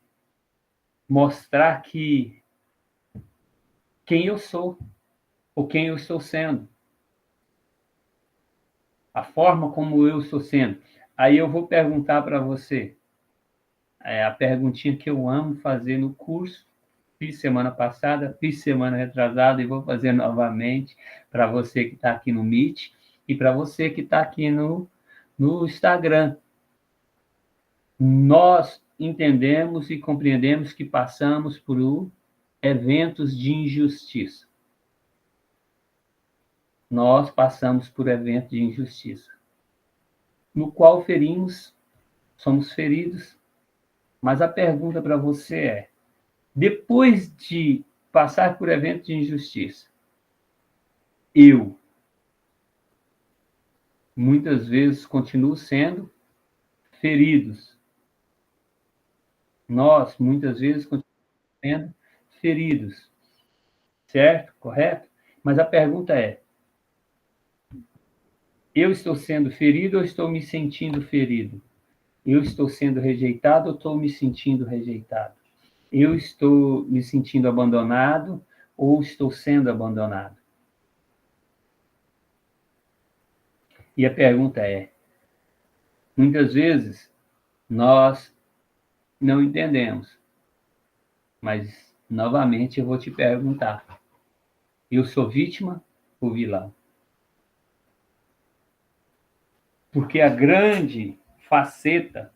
mostrar que quem eu sou, ou quem eu estou sendo. A forma como eu estou sendo. Aí eu vou perguntar para você, a perguntinha que eu amo fazer no curso, fiz semana passada, fiz semana retrasada e vou fazer novamente para você que está aqui no Meet e para você que está aqui no Instagram. Nós entendemos e compreendemos que passamos por eventos de injustiça. Nós passamos por eventos de injustiça, no qual ferimos, somos feridos. Mas a pergunta para você é: depois de passar por eventos de injustiça, eu muitas vezes continuo sendo feridos. Nós muitas vezes continuamos sendo feridos. Certo? Correto? Mas a pergunta é: eu estou sendo ferido ou estou me sentindo ferido? Eu estou sendo rejeitado ou estou me sentindo rejeitado? Eu estou me sentindo abandonado ou estou sendo abandonado? E a pergunta é: muitas vezes nós não entendemos, mas novamente eu vou te perguntar: eu sou vítima ou vilão? Porque a grande faceta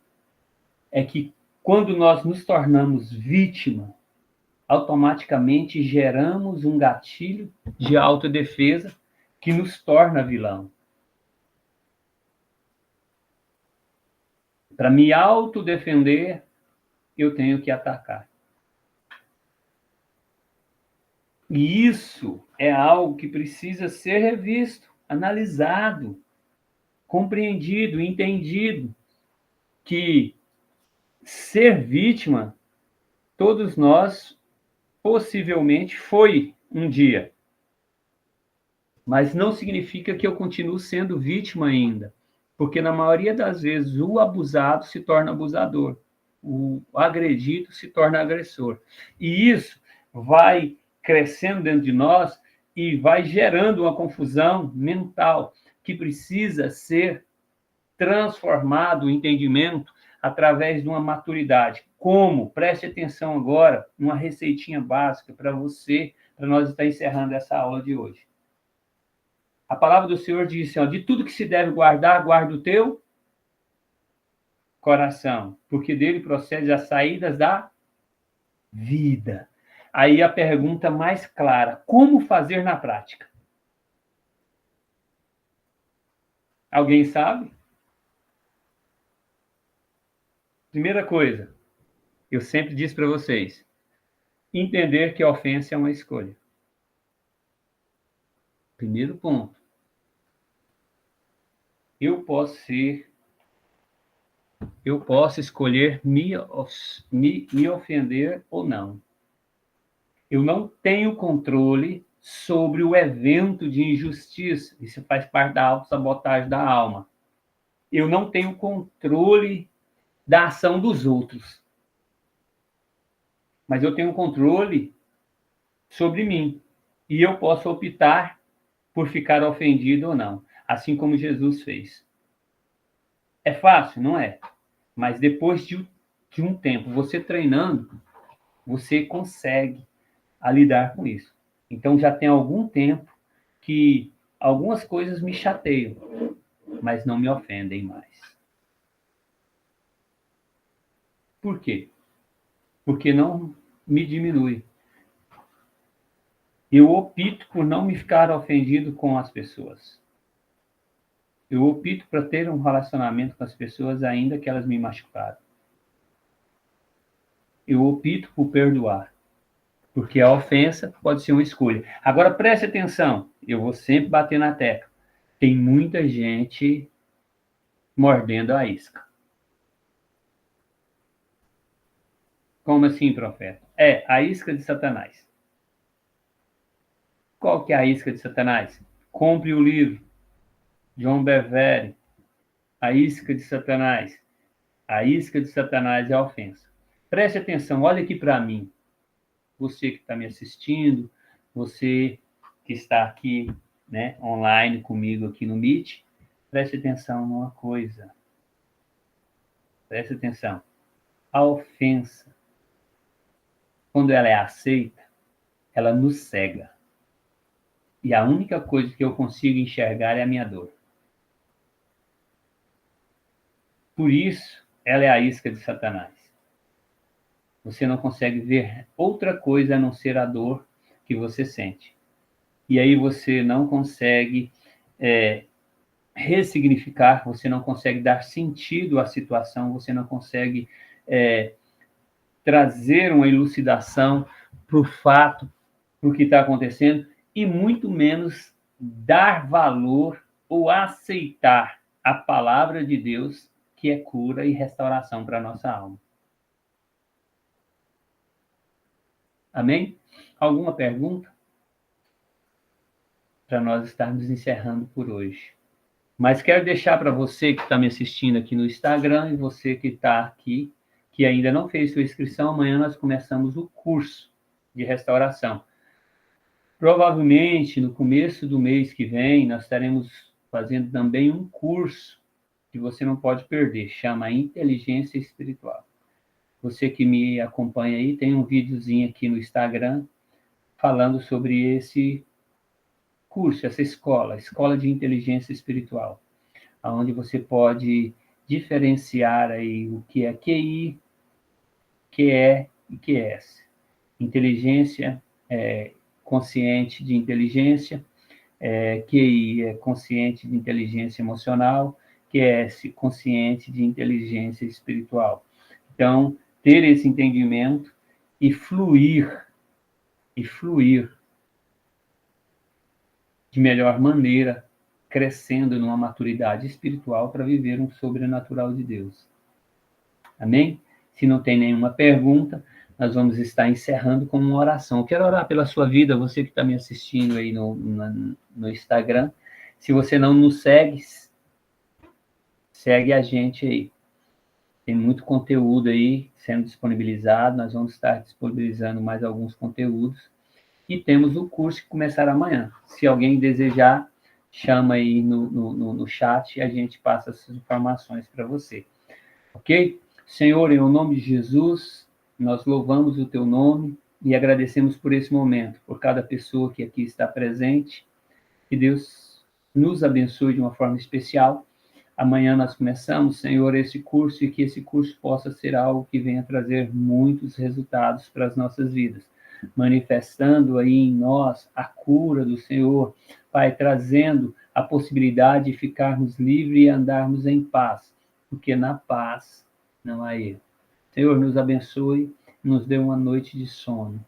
é que quando nós nos tornamos vítima, automaticamente geramos um gatilho de autodefesa que nos torna vilão. Para me autodefender, eu tenho que atacar. E isso é algo que precisa ser revisto, analisado, compreendido, entendido, que ser vítima, todos nós possivelmente foi um dia. Mas não significa que eu continuo sendo vítima ainda. Porque na maioria das vezes o abusado se torna abusador. O agredido se torna agressor. E isso vai crescendo dentro de nós e vai gerando uma confusão mental que precisa ser transformado o entendimento através de uma maturidade. Como? Preste atenção agora, uma receitinha básica para você, para nós estar encerrando essa aula de hoje. A palavra do Senhor diz assim, ó, de tudo que se deve guardar, guarda o teu coração, porque dele procede as saídas da vida. Aí a pergunta mais clara, como fazer na prática? Alguém sabe? Primeira coisa, eu sempre disse para vocês, entender que a ofensa é uma escolha. Primeiro ponto. Eu posso escolher me ofender ou não. Eu não tenho controle sobre o evento de injustiça. Isso faz parte da autossabotagem da alma. Eu não tenho controle da ação dos outros. Mas eu tenho controle sobre mim. E eu posso optar por ficar ofendido ou não. Assim como Jesus fez. É fácil? Não é. Mas depois de um tempo, você treinando, você consegue lidar com isso. Então, já tem algum tempo que algumas coisas me chateiam, mas não me ofendem mais. Por quê? Porque não me diminui. Eu opto por não me ficar ofendido com as pessoas. Eu opto para ter um relacionamento com as pessoas ainda que elas me machucaram. Eu opto por perdoar. Porque a ofensa pode ser uma escolha. Agora, preste atenção. Eu vou sempre bater na tecla. Tem muita gente mordendo a isca. Como assim, profeta? É a isca de Satanás. Qual que é a isca de Satanás? Compre o livro. John Bevere. A isca de Satanás. A isca de Satanás é a ofensa. Preste atenção, olha aqui para mim. Você que está me assistindo, você que está aqui, né, online comigo aqui no Meet, preste atenção numa coisa. Preste atenção. A ofensa, quando ela é aceita, ela nos cega. E a única coisa que eu consigo enxergar é a minha dor. Por isso, ela é a isca de Satanás. Você não consegue ver outra coisa a não ser a dor que você sente. E aí você não consegue ressignificar, você não consegue dar sentido à situação, você não consegue trazer uma elucidação para o fato, para o que está acontecendo, e muito menos dar valor ou aceitar a palavra de Deus, que é cura e restauração para a nossa alma. Amém? Alguma pergunta? Para nós estarmos encerrando por hoje. Mas quero deixar para você que está me assistindo aqui no Instagram e você que está aqui, que ainda não fez sua inscrição, amanhã nós começamos o curso de restauração. Provavelmente, no começo do mês que vem, nós estaremos fazendo também um curso que você não pode perder, chama Inteligência Espiritual. Você que me acompanha aí, tem um videozinho aqui no Instagram falando sobre esse curso, essa escola de inteligência espiritual, onde você pode diferenciar aí o que é QI, QE e QS. Inteligência consciente de inteligência, QI é consciente de inteligência emocional, QS consciente de inteligência espiritual. Então, ter esse entendimento e fluir de melhor maneira, crescendo numa maturidade espiritual para viver um sobrenatural de Deus. Amém? Se não tem nenhuma pergunta, nós vamos estar encerrando com uma oração. Eu quero orar pela sua vida, você que está me assistindo aí no Instagram. Se você não nos segue, segue a gente aí. Tem muito conteúdo aí sendo disponibilizado, nós vamos estar disponibilizando mais alguns conteúdos. E temos o curso que começará amanhã. Se alguém desejar, chama aí no chat e a gente passa essas informações para você. Ok? Senhor, em nome de Jesus, nós louvamos o teu nome e agradecemos por esse momento, por cada pessoa que aqui está presente. Que Deus nos abençoe de uma forma especial. Amanhã nós começamos, Senhor, esse curso e que esse curso possa ser algo que venha trazer muitos resultados para as nossas vidas, manifestando aí em nós a cura do Senhor, Pai, trazendo a possibilidade de ficarmos livres e andarmos em paz, porque na paz não há erro. Senhor, nos abençoe, nos dê uma noite de sono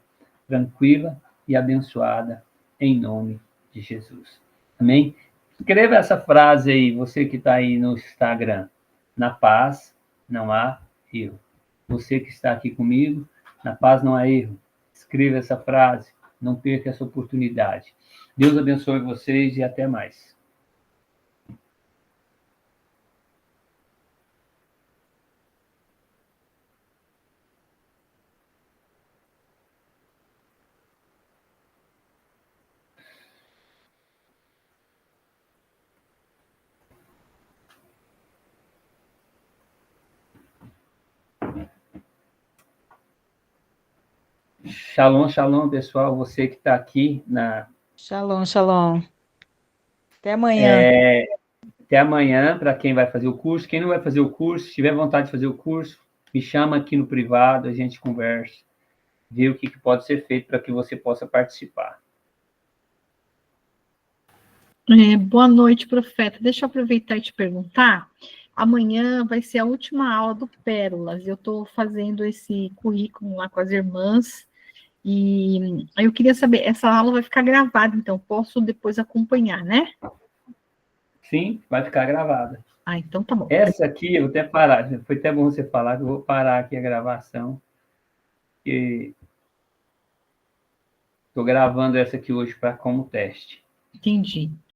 tranquila e abençoada, em nome de Jesus. Amém? Escreva essa frase aí, você que está aí no Instagram. Na paz não há erro. Você que está aqui comigo, na paz não há erro. Escreva essa frase, não perca essa oportunidade. Deus abençoe vocês e até mais. Shalom, shalom, pessoal. Você que está aqui na.
Shalom, shalom. Até amanhã.
Até amanhã, para quem vai fazer o curso. Quem não vai fazer o curso, se tiver vontade de fazer o curso, me chama aqui no privado, a gente conversa, vê o que pode ser feito para que você possa participar.
Boa noite, profeta. Deixa eu aproveitar e te perguntar. Amanhã vai ser a última aula do Pérolas. Eu estou fazendo esse currículo lá com as irmãs. E aí eu queria saber, essa aula vai ficar gravada, então posso depois acompanhar, né?
Sim, vai ficar gravada.
Ah, então tá bom.
Essa aqui, eu vou até parar, foi até bom você falar, que eu vou parar aqui a gravação, porque estou gravando essa aqui hoje como teste.
Entendi.